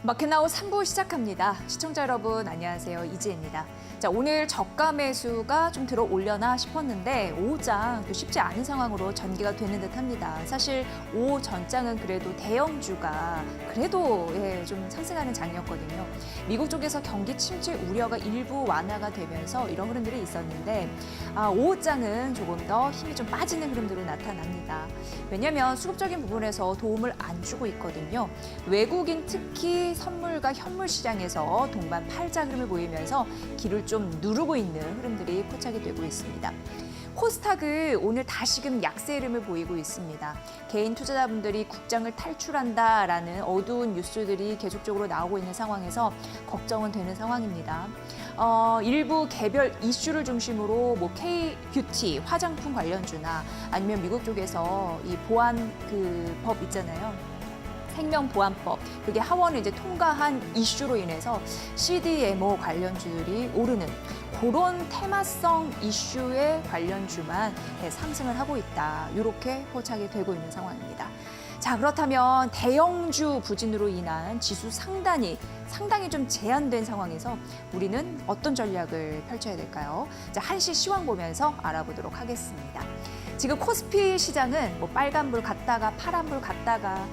마켓나우 3부 시작합니다. 시청자 여러분 안녕하세요. 이지혜입니다. 자, 오늘 저가 매수가 좀 들어올려나 싶었는데 오후장 또 쉽지 않은 상황으로 전개가 되는 듯합니다. 사실 오후 전장은 그래도 대형주가 그래도 좀 상승하는 장이었거든요. 미국 쪽에서 경기 침체 우려가 일부 완화가 되면서 이런 흐름들이 있었는데 오후장은 조금 더 힘이 좀 빠지는 흐름들로 나타납니다. 왜냐하면 수급적인 부분에서 도움을 안 주고 있거든요. 외국인 특히 선물과 현물 시장에서 동반 팔자 흐름을 보이면서 기를 좀 누르고 있는 흐름들이 포착이 되고 있습니다. 코스닥은 오늘 다시금 약세 흐름을 보이고 있습니다. 개인 투자자분들이 국장을 탈출한다라는 어두운 뉴스들이 계속적으로 나오고 있는 상황에서 걱정은 되는 상황입니다. 일부 개별 이슈를 중심으로 뭐 K-뷰티, 화장품 관련주나 아니면 미국 쪽에서 이 보안 법 있잖아요. 생명보안법, 그게 하원을 이제 통과한 이슈로 인해서 CDMO 관련주들이 오르는 그런 테마성 이슈의 관련주만 상승을 하고 있다. 이렇게 포착이 되고 있는 상황입니다. 자, 그렇다면 대형주 부진으로 인한 지수 상당히 좀 제한된 상황에서 우리는 어떤 전략을 펼쳐야 될까요? 자, 한시 시황 보면서 알아보도록 하겠습니다. 지금 코스피 시장은 뭐 빨간불 갔다가 파란불 갔다가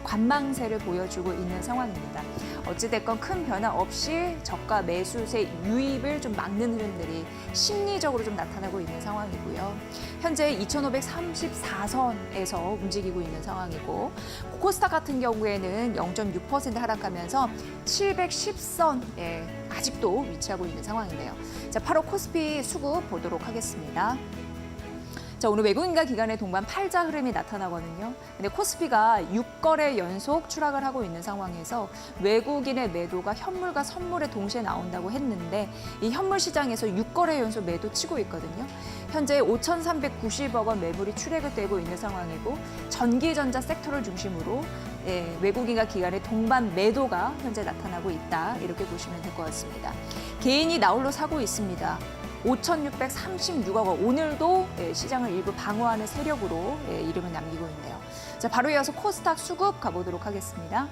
관망세를 보여주고 있는 상황입니다. 어찌됐건 큰 변화 없이 저가 매수세 유입을 좀 막는 흐름들이 심리적으로 좀 나타나고 있는 상황이고요. 현재 2,534선에서 움직이고 있는 상황이고 코스닥 같은 경우에는 0.6% 하락하면서 710선에 아직도 위치하고 있는 상황인데요. 자, 바로 코스피 수급 보도록 하겠습니다. 자, 오늘 외국인과 기관의 동반 팔자 흐름이 나타나거든요. 근데 코스피가 6거래 연속 추락을 하고 있는 상황에서 외국인의 매도가 현물과 선물에 동시에 나온다고 했는데 이 현물 시장에서 6거래 연속 매도 치고 있거든요. 현재 5,390억 원 매물이 출액이 되고 있는 상황이고 전기전자 섹터를 중심으로 외국인과 기관의 동반 매도가 현재 나타나고 있다. 이렇게 보시면 될 것 같습니다. 개인이 나홀로 사고 있습니다. 5,636억 원, 오늘도 시장을 일부 방어하는 세력으로 이름을 남기고 있네요. 자, 바로 이어서 코스닥 수급 가보도록 하겠습니다.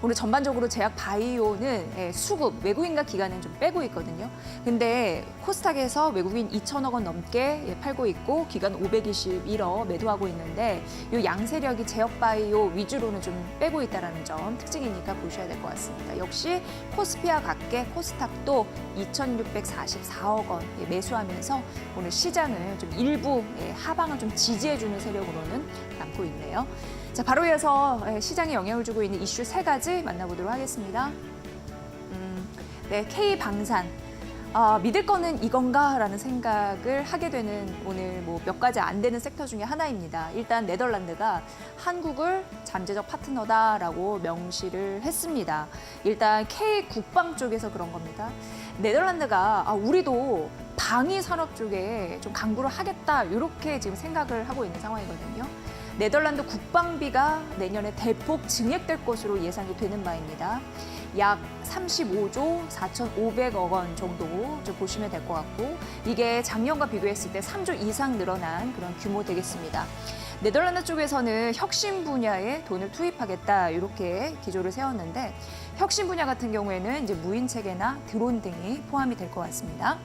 오늘 전반적으로 제약 바이오는 수급, 외국인과 기관은 좀 빼고 있거든요. 근데 코스닥에서 외국인 2천억 원 넘게 팔고 있고 기관 521억 매도하고 있는데 이 양세력이 제약 바이오 위주로는 좀 빼고 있다는 점 특징이니까 보셔야 될 것 같습니다. 역시 코스피와 같게 코스닥도 2,644억 원 매수하면서 오늘 시장을 좀 일부 하방을 좀 지지해주는 세력으로는 남고 있네요. 자, 바로 이어서 시장에 영향을 주고 있는 이슈 3가지 만나보도록 하겠습니다. K방산. 믿을 거는 이건가라는 생각을 하게 되는 오늘 뭐 몇 가지 안 되는 섹터 중에 하나입니다. 일단 네덜란드가 한국을 잠재적 파트너다라고 명시를 했습니다. 일단 K 국방 쪽에서 그런 겁니다. 네덜란드가 우리도 방위 산업 쪽에 좀 강구를 하겠다 이렇게 지금 생각을 하고 있는 상황이거든요. 네덜란드 국방비가 내년에 대폭 증액될 것으로 예상이 되는 바입니다. 약 35조 4,500억 원 정도 좀 보시면 될 것 같고 이게 작년과 비교했을 때 3조 이상 늘어난 그런 규모 되겠습니다. 네덜란드 쪽에서는 혁신 분야에 돈을 투입하겠다 이렇게 기조를 세웠는데 혁신 분야 같은 경우에는 이제 무인 체계나 드론 등이 포함이 될 것 같습니다.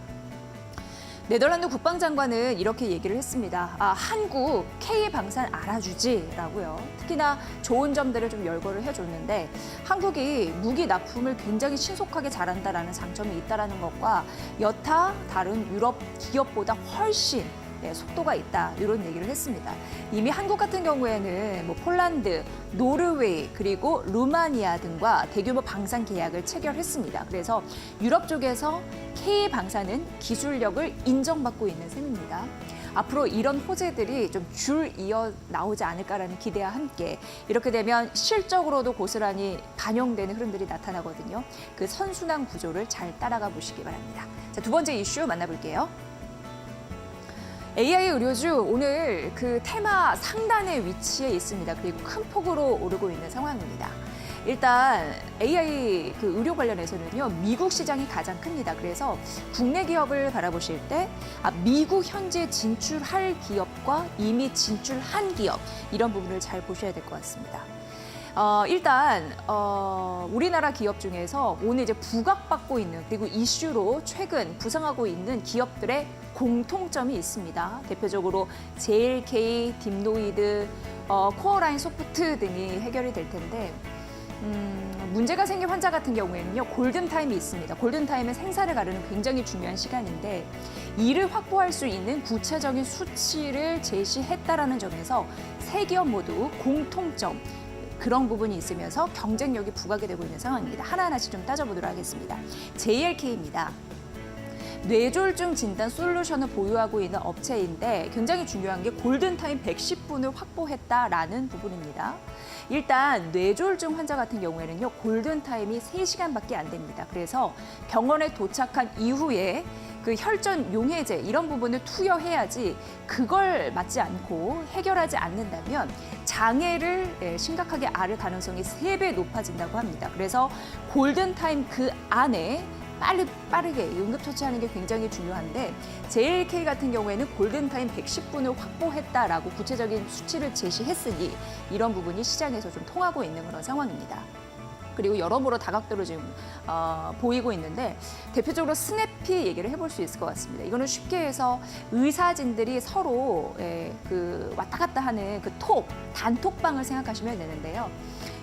네덜란드 국방장관은 이렇게 얘기를 했습니다. 한국 K방산 알아주지라고요. 특히나 좋은 점들을 좀 열거를 해줬는데 한국이 무기 납품을 굉장히 신속하게 잘한다라는 장점이 있다는 것과 여타 다른 유럽 기업보다 훨씬 속도가 있다 이런 얘기를 했습니다. 이미 한국 같은 경우에는 뭐 폴란드, 노르웨이 그리고 루마니아 등과 대규모 방산 계약을 체결했습니다. 그래서 유럽 쪽에서 K방산은 기술력을 인정받고 있는 셈입니다. 앞으로 이런 호재들이 좀 줄 이어 나오지 않을까라는 기대와 함께 이렇게 되면 실적으로도 고스란히 반영되는 흐름들이 나타나거든요. 그 선순환 구조를 잘 따라가 보시기 바랍니다. 자, 두 번째 이슈 만나볼게요. AI 의료주 오늘 그 테마 상단에 위치해 있습니다. 그리고 큰 폭으로 오르고 있는 상황입니다. 일단 AI 그 의료 관련해서는요, 미국 시장이 가장 큽니다. 그래서 국내 기업을 바라보실 때 미국 현지에 진출할 기업과 이미 진출한 기업 이런 부분을 잘 보셔야 될 것 같습니다. 일단 우리나라 기업 중에서 오늘 이제 부각받고 있는 그리고 이슈로 최근 부상하고 있는 기업들의 공통점이 있습니다. 대표적으로 JLK, 딥노이드, 코어라인 소프트 등이 해결이 될 텐데 문제가 생긴 환자 같은 경우에는요, 골든타임이 있습니다. 골든타임은 생사를 가르는 굉장히 중요한 시간인데 이를 확보할 수 있는 구체적인 수치를 제시했다라는 점에서 세 기업 모두 공통점, 그런 부분이 있으면서 경쟁력이 부각이 되고 있는 상황입니다. 하나하나씩 좀 따져보도록 하겠습니다. JLK입니다. 뇌졸중 진단 솔루션을 보유하고 있는 업체인데 굉장히 중요한 게 골든타임 110분을 확보했다라는 부분입니다. 일단 뇌졸중 환자 같은 경우에는요, 골든타임이 3시간밖에 안 됩니다. 그래서 병원에 도착한 이후에 그 혈전 용해제 이런 부분을 투여해야지, 그걸 맞지 않고 해결하지 않는다면 장애를 심각하게 앓을 가능성이 3배 높아진다고 합니다. 그래서 골든타임 그 안에 빠르게 응급처치하는 게 굉장히 중요한데 JLK 같은 경우에는 골든타임 110분을 확보했다라고 구체적인 수치를 제시했으니 이런 부분이 시장에서 좀 통하고 있는 그런 상황입니다. 그리고 여러모로 다각도로 지금 보이고 있는데 대표적으로 스냅피 얘기를 해볼 수 있을 것 같습니다. 이거는 쉽게 해서 의사진들이 서로 그 왔다 갔다 하는 그 단톡방을 생각하시면 되는데요.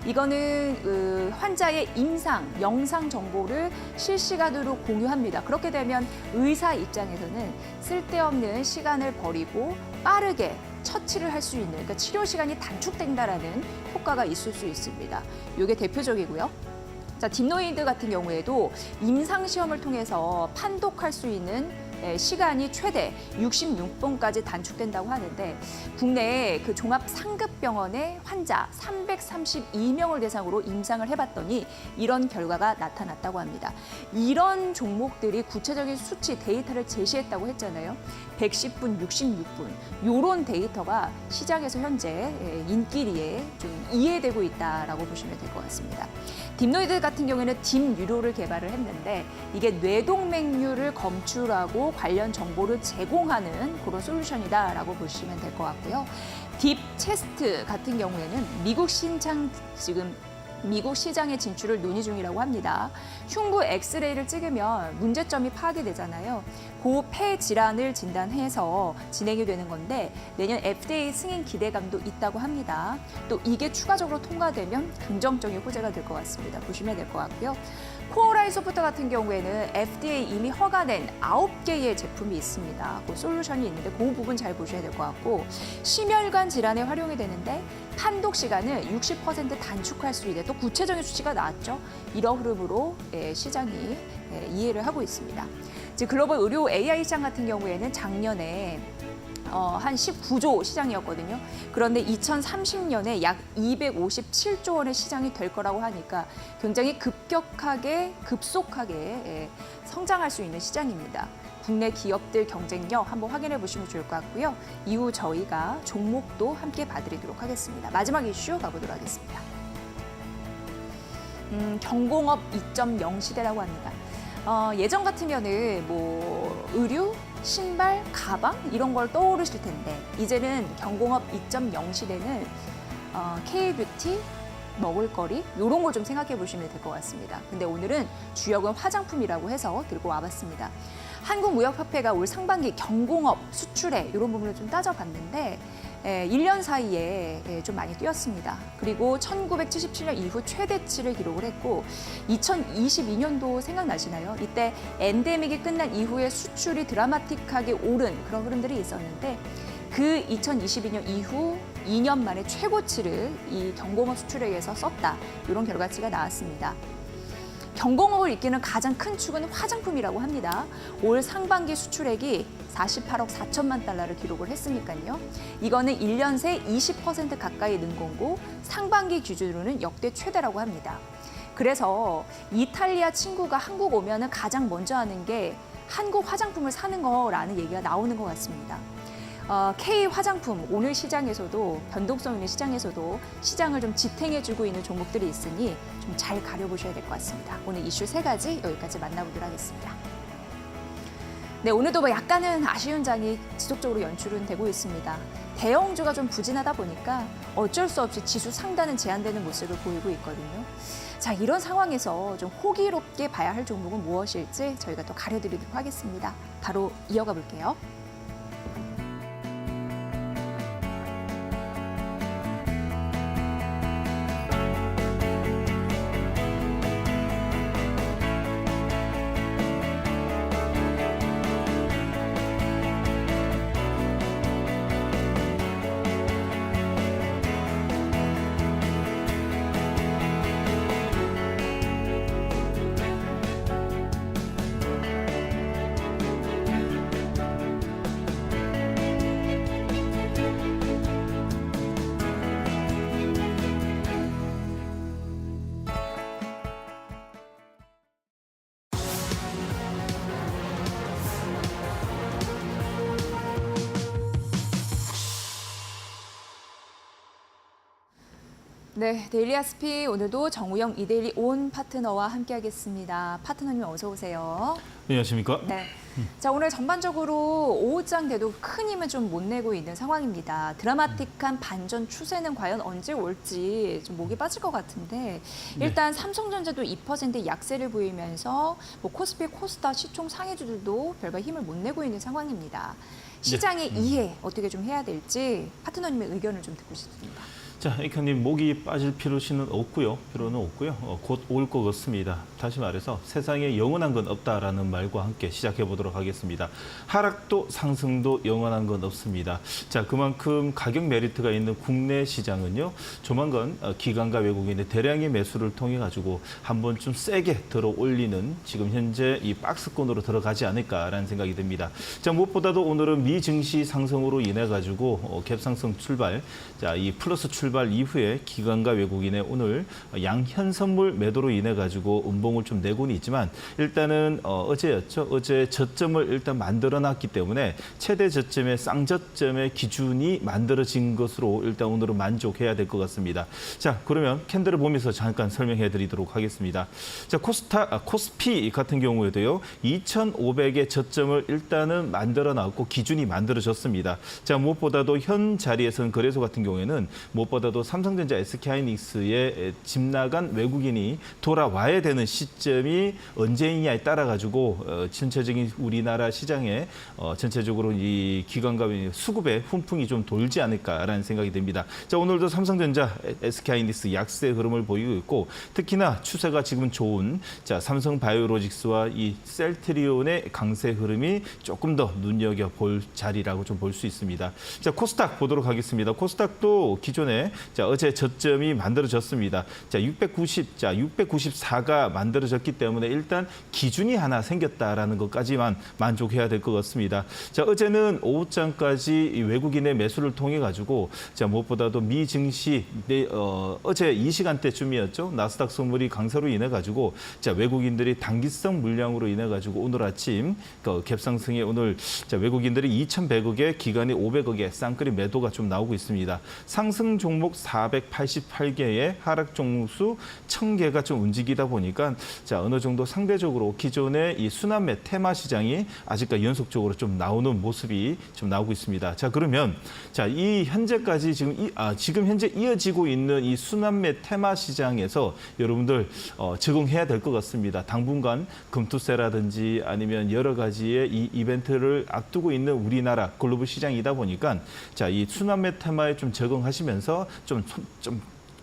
이거는 그 환자의 임상, 영상 정보를 실시간으로 공유합니다. 그렇게 되면 의사 입장에서는 쓸데없는 시간을 버리고 빠르게 처치를 할 수 있는, 그러니까 치료 시간이 단축된다라는 효과가 있을 수 있습니다. 이게 대표적이고요. 자, 딥노이드 같은 경우에도 임상 시험을 통해서 판독할 수 있는 시간이 최대 66분까지 단축된다고 하는데 국내에 그 종합 상급병원의 환자 332명을 대상으로 임상을 해봤더니 이런 결과가 나타났다고 합니다. 이런 종목들이 구체적인 수치 데이터를 제시했다고 했잖아요. 110분, 66분 이런 데이터가 시장에서 현재 인기리에 좀 이해되고 있다라고 보시면 될 것 같습니다. 딥노이드 같은 경우에는 딥뉴로를 개발을 했는데 이게 뇌동맥류를 검출하고 관련 정보를 제공하는 그런 솔루션이다라고 보시면 될 것 같고요. 딥체스트 같은 경우에는 미국 시장의 진출을 논의 중이라고 합니다. 흉부 엑스레이를 찍으면 문제점이 파악이 되잖아요. 그 폐 질환을 진단해서 진행이 되는 건데 내년 FDA 승인 기대감도 있다고 합니다. 또 이게 추가적으로 통과되면 긍정적인 호재가 될 것 같습니다. 보시면 될 것 같고요. 코어라인 소프트 같은 경우에는 FDA 이미 허가된 9개의 제품이 있습니다. 그 솔루션이 있는데 그 부분 잘 보셔야 될 것 같고 심혈관 질환에 활용이 되는데 판독 시간을 60% 단축할 수 있는 또 구체적인 수치가 나왔죠. 이런 흐름으로 시장이 이해를 하고 있습니다. 즉 글로벌 의료 AI 시장 같은 경우에는 작년에 한 19조 시장이었거든요. 그런데 2030년에 약 257조 원의 시장이 될 거라고 하니까 굉장히 급속하게 성장할 수 있는 시장입니다. 국내 기업들 경쟁력 한번 확인해 보시면 좋을 것 같고요. 이후 저희가 종목도 함께 봐드리도록 하겠습니다. 마지막 이슈 가보도록 하겠습니다. 경공업 2.0 시대라고 합니다. 예전 같으면은 뭐 의류, 신발, 가방 이런 걸 떠오르실 텐데 이제는 경공업 2.0 시대는 K-뷰티, 먹을거리 이런 걸 좀 생각해 보시면 될 것 같습니다. 근데 오늘은 주역은 화장품이라고 해서 들고 와봤습니다. 한국무역협회가 올 상반기 경공업 수출액 이런 부분을 좀 따져봤는데 1년 사이에 좀 많이 뛰었습니다. 그리고 1977년 이후 최대치를 기록을 했고 2022년도 생각나시나요? 이때 엔데믹이 끝난 이후에 수출이 드라마틱하게 오른 그런 흐름들이 있었는데 그 2022년 이후 2년 만에 최고치를 이 경공업 수출액에서 썼다. 이런 결과치가 나왔습니다. 경공업을 이끄는 가장 큰 축은 화장품이라고 합니다. 올 상반기 수출액이 48억 4천만 달러를 기록을 했으니까요. 이거는 1년 새 20% 가까이 는 거고 상반기 기준으로는 역대 최대라고 합니다. 그래서 이탈리아 친구가 한국 오면은 가장 먼저 하는 게 한국 화장품을 사는 거라는 얘기가 나오는 것 같습니다. K 화장품 오늘 시장에서도 변동성 있는 시장에서도 시장을 좀 지탱해주고 있는 종목들이 있으니 좀 잘 가려보셔야 될 것 같습니다. 오늘 이슈 3가지 여기까지 만나보도록 하겠습니다. 네, 오늘도 뭐 약간은 아쉬운 장이 지속적으로 연출은 되고 있습니다. 대형주가 좀 부진하다 보니까 어쩔 수 없이 지수 상단은 제한되는 모습을 보이고 있거든요. 자, 이런 상황에서 좀 호기롭게 봐야 할 종목은 무엇일지 저희가 또 가려드리도록 하겠습니다. 바로 이어가 볼게요. 네, 데일리 아스피 오늘도 정우영 이데일리 온 파트너와 함께하겠습니다. 파트너님 어서 오세요. 안녕하십니까? 네. 자, 오늘 전반적으로 오후장 돼도 큰 힘은 좀 못 내고 있는 상황입니다. 드라마틱한 반전 추세는 과연 언제 올지 좀 목이 빠질 것 같은데 일단 삼성전자도 2% 약세를 보이면서 뭐 코스피, 코스닥, 시총 상해주들도 별반 힘을 못 내고 있는 상황입니다. 시장의 이해 어떻게 좀 해야 될지 파트너님의 의견을 좀 듣고 싶습니다. 자, 이카님 목이 빠질 필요는 없고요. 곧 올 것 같습니다. 다시 말해서 세상에 영원한 건 없다라는 말과 함께 시작해 보도록 하겠습니다. 하락도 상승도 영원한 건 없습니다. 자, 그만큼 가격 메리트가 있는 국내 시장은요. 조만간 기관과 외국인의 대량의 매수를 통해 가지고 한번 좀 세게 들어 올리는 지금 현재 이 박스권으로 들어가지 않을까라는 생각이 듭니다. 자, 무엇보다도 오늘은 미 증시 상승으로 인해 가지고 갭상승 출발, 자, 이 플러스 출발 이후에 기관과 외국인의 오늘 양현 선물 매도로 인해 가지고 음봉을 좀 내고는 있지만 일단은 어제였죠. 어제 저점을 일단 만들어놨기 때문에 최대 저점의 쌍저점의 기준이 만들어진 것으로 일단 오늘은 만족해야 될 것 같습니다. 자, 그러면 캔들을 보면서 잠깐 설명해드리도록 하겠습니다. 자, 코스피 같은 경우에도요. 2,500의 저점을 일단은 만들어놨고 기준이 만들어졌습니다. 자, 무엇보다도 현 자리에서는 거래소 같은 경우에는 무엇보다도 삼성전자, SK하이닉스에 집 나간 외국인이 돌아와야 되는 시점이 언제이냐에 따라 가지고 전체적인 우리나라 시장에 전체적으로 이 기관과 수급의 훈풍이 좀 돌지 않을까라는 생각이 듭니다. 자, 오늘도 삼성전자, SK하이닉스 약세 흐름을 보이고 있고 특히나 추세가 지금 좋은 자, 삼성바이오로직스와 이 셀트리온의 강세 흐름이 조금 더 눈여겨볼 자리라고 좀 볼 수 있습니다. 자, 코스닥 보도록 하겠습니다. 코스닥도 기존에 자, 어제 저점이 만들어졌습니다. 자, 694가 만들어졌기 때문에 일단 기준이 하나 생겼다라는 것까지만 만족해야 될 것 같습니다. 자, 어제는 오후장까지 외국인의 매수를 통해 가지고 자, 무엇보다도 미 증시 어제 이 시간대쯤이었죠. 나스닥 선물이 강세로 인해 가지고 자, 외국인들이 단기성 물량으로 인해 가지고 오늘 아침 갭상승에 오늘 자, 외국인들이 2,100억에 기관이 500억에 쌍끌이 매도가 좀 나오고 있습니다. 상승 종목 488개의 하락 종목 수 1,000개가 좀 움직이다 보니까 자, 어느 정도 상대적으로 기존의 이 순환매 테마 시장이 아직까지 연속적으로 좀 나오는 모습이 좀 나오고 있습니다. 자, 그러면 자, 이 현재까지 지금 현재 이어지고 있는 이 순환매 테마 시장에서 여러분들 적응해야 될 것 같습니다. 당분간 금투세라든지 아니면 여러 가지의 이 이벤트를 앞두고 있는 우리나라 글로벌 시장이다 보니까 자, 이 순환매 테마에 좀 적응하시면서 좀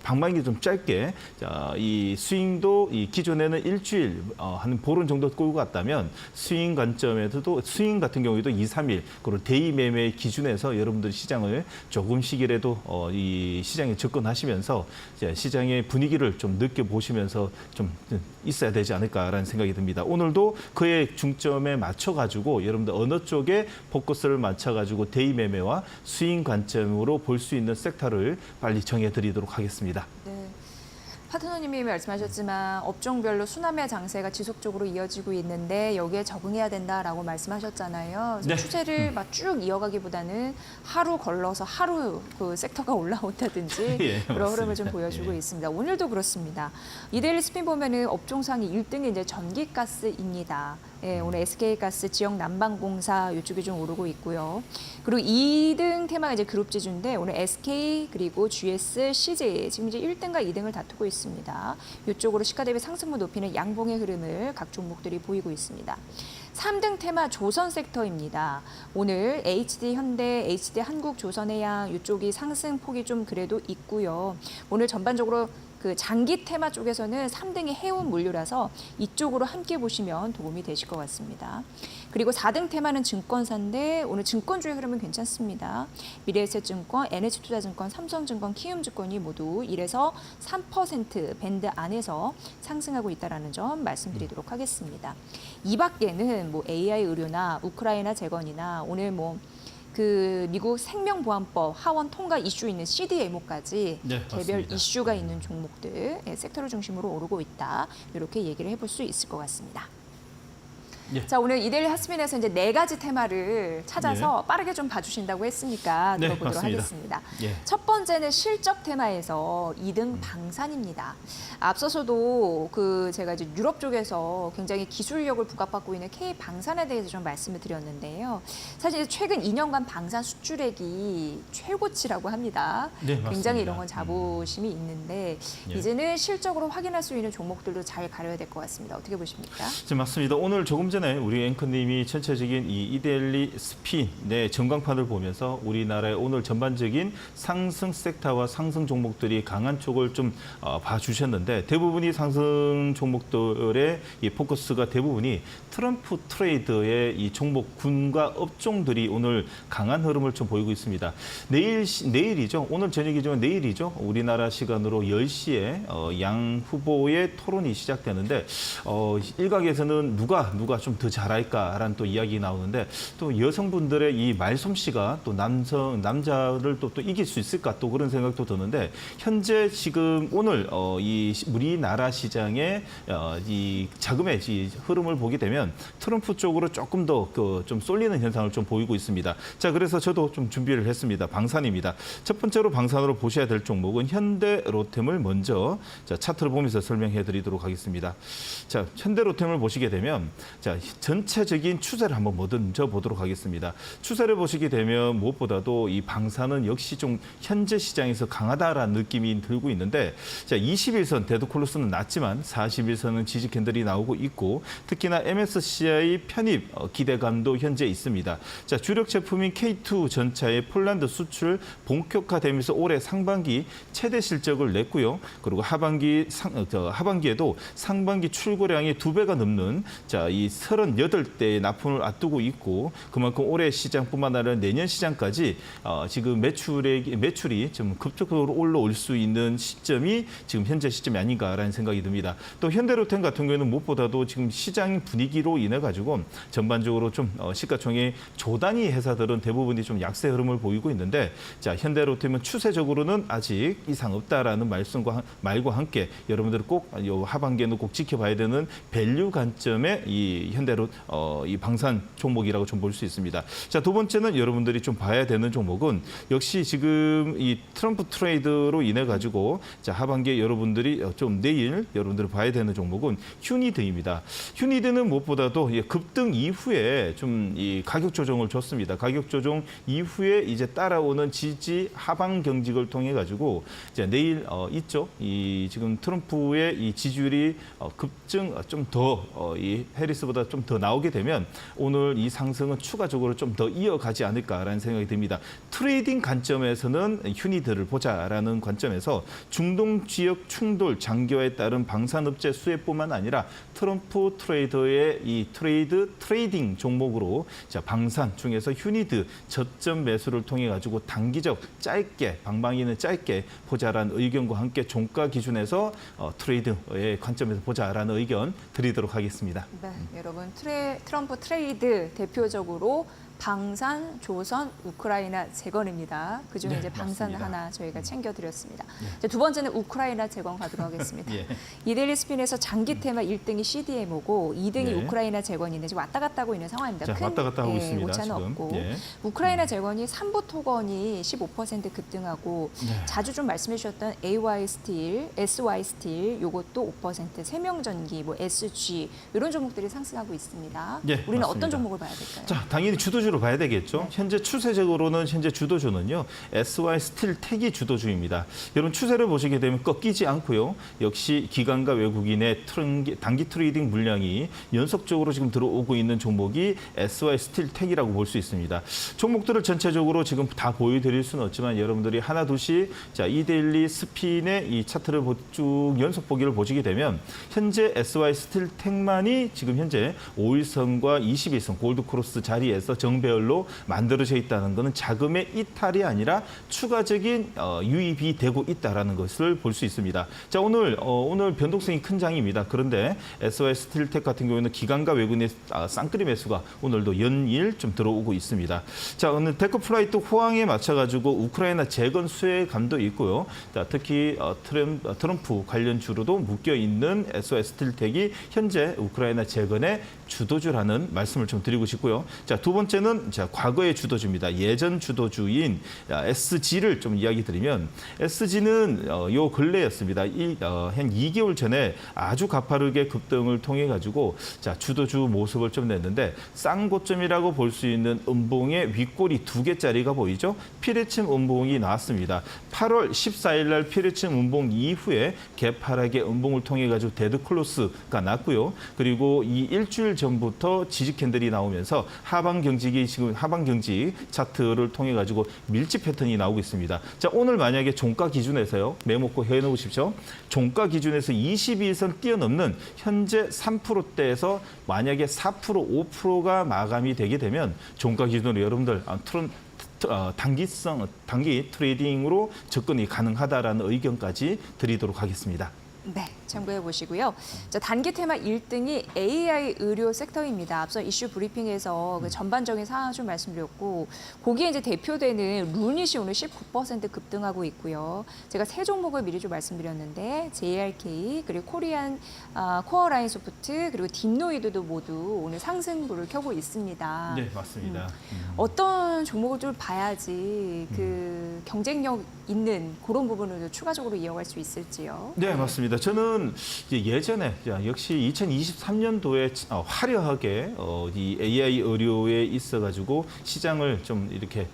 방망이 좀 짧게 자, 이 스윙도 이 기존에는 일주일 한 보름 정도 끌고 갔다면 스윙 관점에서도 스윙 같은 경우에도 2, 3일 그리고 데이 매매 기준에서 여러분들 시장을 조금씩이라도 이 시장에 접근하시면서 이제 시장의 분위기를 좀 느껴보시면서 좀 있어야 되지 않을까라는 생각이 듭니다. 오늘도 그의 중점에 맞춰가지고 여러분들 어느 쪽에 포커스를 맞춰가지고 데이 매매와 스윙 관점으로 볼 수 있는 섹터를 빨리 정해드리도록 하겠습니다. 네. 파트너님이 말씀하셨지만 업종별로 수남의 장세가 지속적으로 이어지고 있는데 여기에 적응해야 된다라고 말씀하셨잖아요. 그래서 네. 추세를 막 쭉 이어가기보다는 하루 걸러서 하루 그 섹터가 올라온다든지 예, 그런 흐름을 맞습니다. 좀 보여주고 예. 있습니다. 오늘도 그렇습니다. 이데일리 스핀 보면은 업종상위 1등이 이제 전기가스입니다. 예, 오늘 SK가스, 지역 난방공사 이쪽이 좀 오르고 있고요. 그리고 2등 테마가 이제 그룹 지주인데 오늘 SK 그리고 GS, CJ 지금 이제 1등과 2등을 다투고 있습니다. 이쪽으로 시가 대비 상승분 높이는 양봉의 흐름을 각 종목들이 보이고 있습니다. 3등 테마 조선 섹터입니다. 오늘 HD 현대, HD 한국, 조선해양 이쪽이 상승폭이 좀 그래도 있고요. 오늘 전반적으로 그 장기 테마 쪽에서는 3등이 해운 물류라서 이쪽으로 함께 보시면 도움이 되실 것 같습니다. 그리고 4등 테마는 증권사인데 오늘 증권주의 흐름은 괜찮습니다. 미래에셋증권, NH투자증권, 삼성증권, 키움증권이 모두 1에서 3% 밴드 안에서 상승하고 있다는 점 말씀드리도록 하겠습니다. 이 밖에는 뭐 AI 의료나 우크라이나 재건이나 오늘 그 미국 생명보안법 하원 통과 이슈 있는 CDMO까지 네, 개별 맞습니다. 이슈가 있는 종목들 섹터를 중심으로 오르고 있다. 이렇게 얘기를 해볼 수 있을 것 같습니다. 예. 자, 오늘 이데일리 핫스핀에서 이제 4가지 테마를 찾아서 빠르게 좀 봐주신다고 했으니까 네, 들어보도록 맞습니다. 하겠습니다. 예. 첫 번째는 실적 테마에서 2등 방산입니다. 앞서서도 제가 이제 유럽 쪽에서 굉장히 기술력을 부각받고 있는 K 방산에 대해서 좀 말씀을 드렸는데요. 사실 최근 2년간 방산 수출액이 최고치라고 합니다. 네, 맞습니다. 굉장히 이런 건 자부심이 있는데 예. 이제는 실적으로 확인할 수 있는 종목들도 잘 가려야 될 것 같습니다. 어떻게 보십니까? 네, 맞습니다. 오늘 조금 전에 우리 앵커님이 전체적인 이 이데일리 스핀의 전광판을 보면서 우리나라의 오늘 전반적인 상승 섹터와 상승 종목들이 강한 쪽을 좀 봐주셨는데 대부분이 상승 종목들의 이 포커스가 대부분이 트럼프 트레이드의 이 종목군과 업종들이 오늘 강한 흐름을 좀 보이고 있습니다. 내일이죠. 오늘 저녁이지만 내일이죠. 우리나라 시간으로 10시에 양 후보의 토론이 시작되는데 일각에서는 누가 좀 더 잘할까라는 또 이야기 나오는데 또 여성분들의 이 말솜씨가 또 남자를 또 이길 수 있을까 또 그런 생각도 드는데 현재 지금 오늘 이 우리나라 시장의 이 자금의 이 흐름을 보게 되면 트럼프 쪽으로 조금 더 좀 쏠리는 현상을 좀 보이고 있습니다. 자, 그래서 저도 좀 준비를 했습니다. 방산입니다. 첫 번째로 방산으로 보셔야 될 종목은 현대로템을 먼저 차트를 보면서 설명해 드리도록 하겠습니다. 자, 현대로템을 보시게 되면 자, 전체적인 추세를 한번 먼저 보도록 하겠습니다. 추세를 보시게 되면 무엇보다도 이 방산은 역시 좀 현재 시장에서 강하다라는 느낌이 들고 있는데 자, 21선 데드콜로스는 낮지만 41선은 지지 캔들이 나오고 있고 특히나 MSCI 편입 기대감도 현재 있습니다. 자, 주력 제품인 K2 전차의 폴란드 수출 본격화되면서 올해 상반기 최대 실적을 냈고요. 그리고 하반기에도 상반기 출고량이 2배가 넘는 자, 이 38대의 납품을 앞두고 있고 그만큼 올해 시장뿐만 아니라 내년 시장까지 지금 매출이 좀 급속도로 올라올 수 있는 시점이 지금 현재 시점이 아닌가라는 생각이 듭니다. 또 현대로템 같은 경우에는 무엇보다도 지금 시장 분위기로 인해 가지고 전반적으로 좀 시가총액 조단위 회사들은 대부분이 좀 약세 흐름을 보이고 있는데 자, 현대로템은 추세적으로는 아직 이상 없다라는 말과 함께 여러분들은 꼭 하반기에는 꼭 지켜봐야 되는 밸류 관점의 이 현대로 이 방산 종목이라고 좀 볼 수 있습니다. 자, 두 번째는 여러분들이 좀 봐야 되는 종목은 역시 지금 이 트럼프 트레이드로 인해 가지고 자, 하반기에 여러분들이 좀 내일 여러분들이 봐야 되는 종목은 휴니드입니다. 휴니드는 무엇보다도 급등 이후에 좀 이 가격 조정을 줬습니다. 가격 조정 이후에 이제 따라오는 지지 하방 경직을 통해 가지고 이제 내일 있죠. 이 지금 트럼프의 이 지지율이 급증 좀 더 이 해리스보다 좀 더 나오게 되면 오늘 이 상승은 추가적으로 좀 더 이어가지 않을까라는 생각이 듭니다. 트레이딩 관점에서는 휴니드를 보자라는 관점에서 중동 지역 충돌 장기화에 따른 방산업체 수혜뿐만 아니라 트럼프 트레이더의 이 트레이딩 종목으로 자, 방산 중에서 휴니드 저점 매수를 통해 가지고 단기적 짧게 방망이는 짧게 보자라는 의견과 함께 종가 기준에서 트레이드의 관점에서 보자라는 의견 드리도록 하겠습니다. 네, 여러분 트럼프 트레이드 대표적으로 방산, 조선, 우크라이나 재건입니다. 그중에 네, 이제 방산 맞습니다. 하나 저희가 챙겨드렸습니다. 자, 두 번째는 우크라이나 재건 가도록 하겠습니다. 예. 이데일리 스핀에서 장기 테마 1등이 CDMO고 2등이 네. 우크라이나 재건인데 지금 왔다 갔다 하고 있는 상황입니다. 자, 왔다 갔다 하고 있습니다, 오차는 지금. 없고 예. 우크라이나 재건이 삼부 토건이 15% 급등하고 네. 자주 좀 말씀해 주셨던 AY 스틸, SY 스틸 요것도 5%, 세명전기, 뭐 SG 이런 종목들이 상승하고 있습니다. 예, 우리는 맞습니다. 어떤 종목을 봐야 될까요? 자, 당연히 주도주로 봐야 되겠죠. 현재 추세적으로는 현재 주도주는요. SY 스틸텍이 주도주입니다. 여러분 추세를 보시게 되면 꺾이지 않고요. 역시 기관과 외국인의 단기 트레이딩 물량이 연속적으로 지금 들어오고 있는 종목이 SY 스틸텍이라고 볼 수 있습니다. 종목들을 전체적으로 지금 다 보여드릴 수는 없지만 여러분들이 하나 둘씩 자, 이데일리 스핀의 이 차트를 쭉 연속 보기를 보시게 되면 현재 SY 스틸텍만이 지금 현재 5일선과 21선 골드크로스 자리에서 정배열로 만들어져 있다는 것은 자금의 이탈이 아니라 추가적인 유입이 되고 있다는 것을 볼 수 있습니다. 자, 오늘 변동성이 큰 장입니다. 그런데 SY 스틸텍 같은 경우에는 기관과 외국인의 쌍끌이 매수가 오늘도 연일 좀 들어오고 있습니다. 자, 오늘 데크 플라이트 호황에 맞춰가지고 우크라이나 재건 수혜감도 있고요. 자, 특히 트럼프 관련 주로도 묶여 있는 SY 스틸텍이 현재 우크라이나 재건의 주도주라는 말씀을 좀 드리고 싶고요. 자, 두 번째는 자, 과거의 주도주입니다. 예전 주도주인 SG를 좀 이야기 드리면 SG는 요 근래였습니다. 한 2개월 전에 아주 가파르게 급등을 통해 가지고 자, 주도주 모습을 좀 냈는데 쌍고점이라고 볼 수 있는 음봉의 윗꼬리 2개짜리가 보이죠? 피레침 음봉이 나왔습니다. 8월 14일 날 피레침 음봉 이후에 개파락의 음봉을 통해 가지고 데드 클로스가 났고요. 그리고 이 일주일 전부터 지지 캔들이 나오면서 하방 경직이 지금 하방 경직 차트를 통해 가지고 밀집 패턴이 나오고 있습니다. 자, 오늘 만약에 종가 기준에서요. 메모 꼭 해 놓으십시오. 종가 기준에서 22선 뛰어넘는 현재 3%대에서 만약에 4%, 5%가 마감이 되게 되면 종가 기준으로 여러분들 단기 트레이딩으로 접근이 가능하다라는 의견까지 드리도록 하겠습니다. 네, 참고해 보시고요. 자, 단기 테마 1등이 AI 의료 섹터입니다. 앞서 이슈 브리핑에서 그 전반적인 상황 좀 말씀드렸고, 거기에 이제 대표되는 루닛이 오늘 19% 급등하고 있고요. 제가 세 종목을 미리 좀 말씀드렸는데, JRK, 그리고 코리안 코어라인 소프트, 그리고 딥노이드도 모두 오늘 상승부를 켜고 있습니다. 네, 맞습니다. 어떤 종목을 좀 봐야지 그 경쟁력 있는 그런 부분을 추가적으로 이어갈 수 있을지요? 네, 맞습니다. 저는 이제 예전에 역시 2023년도에 화려하게 이 AI 의료에 있어가지고 시장을 좀 이렇게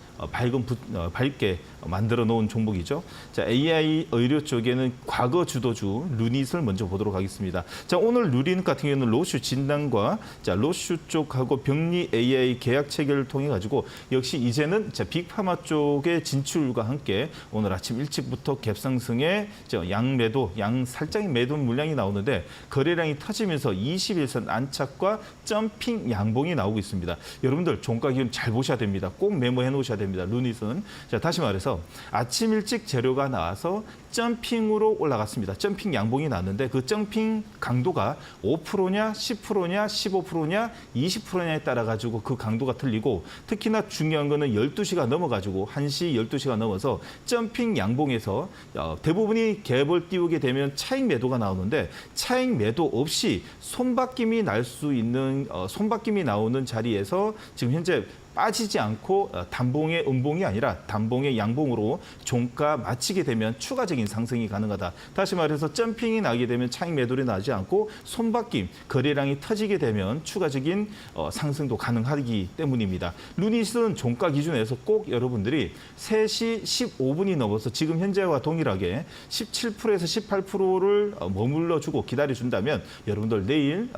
밝게 만들어 놓은 종목이죠. 자, AI 의료 쪽에는 과거 주도주 루닛을 먼저 보도록 하겠습니다. 자, 오늘 루닛 같은 경우는 로슈 진단과 자, 로슈 쪽하고 병리 AI 계약 체결을 통해 가지고 역시 이제는 자, 빅파마 쪽의 진출과 함께 오늘 아침 일찍부터 갭상승에 양 살짝의 매도 물량이 나오는데 거래량이 터지면서 21선 안착과 점핑 양봉이 나오고 있습니다. 여러분들 종가 기준 잘 보셔야 됩니다. 꼭 메모해 놓으셔야 됩니다. 루닛은. 자, 다시 말해서 아침 일찍 재료가 나와서 점핑으로 올라갔습니다. 점핑 양봉이 났는데 그 점핑 강도가 5%냐, 10%냐, 15%냐, 20%냐에 따라 가지고 그 강도가 틀리고 특히나 중요한 거는 12시가 넘어가지고 1시, 12시가 넘어서 점핑 양봉에서 대부분이 갭을 띄우게 되면 차익 매도가 나오는데 차익 매도 없이 손바뀜이 날 수 있는 손바뀜이 나오는 자리에서 지금 현재 빠지지 않고 단봉의 음봉이 아니라 단봉의 양봉으로 종가 마치게 되면 추가적인 상승이 가능하다. 다시 말해서 점핑이 나게 되면 차익 매도를 나지 않고 손바뀜, 거래량이 터지게 되면 추가적인 상승도 가능하기 때문입니다. 루닛은 종가 기준에서 꼭 여러분들이 3시 15분이 넘어서 지금 현재와 동일하게 17%에서 18%를 머물러주고 기다려준다면 여러분들 내일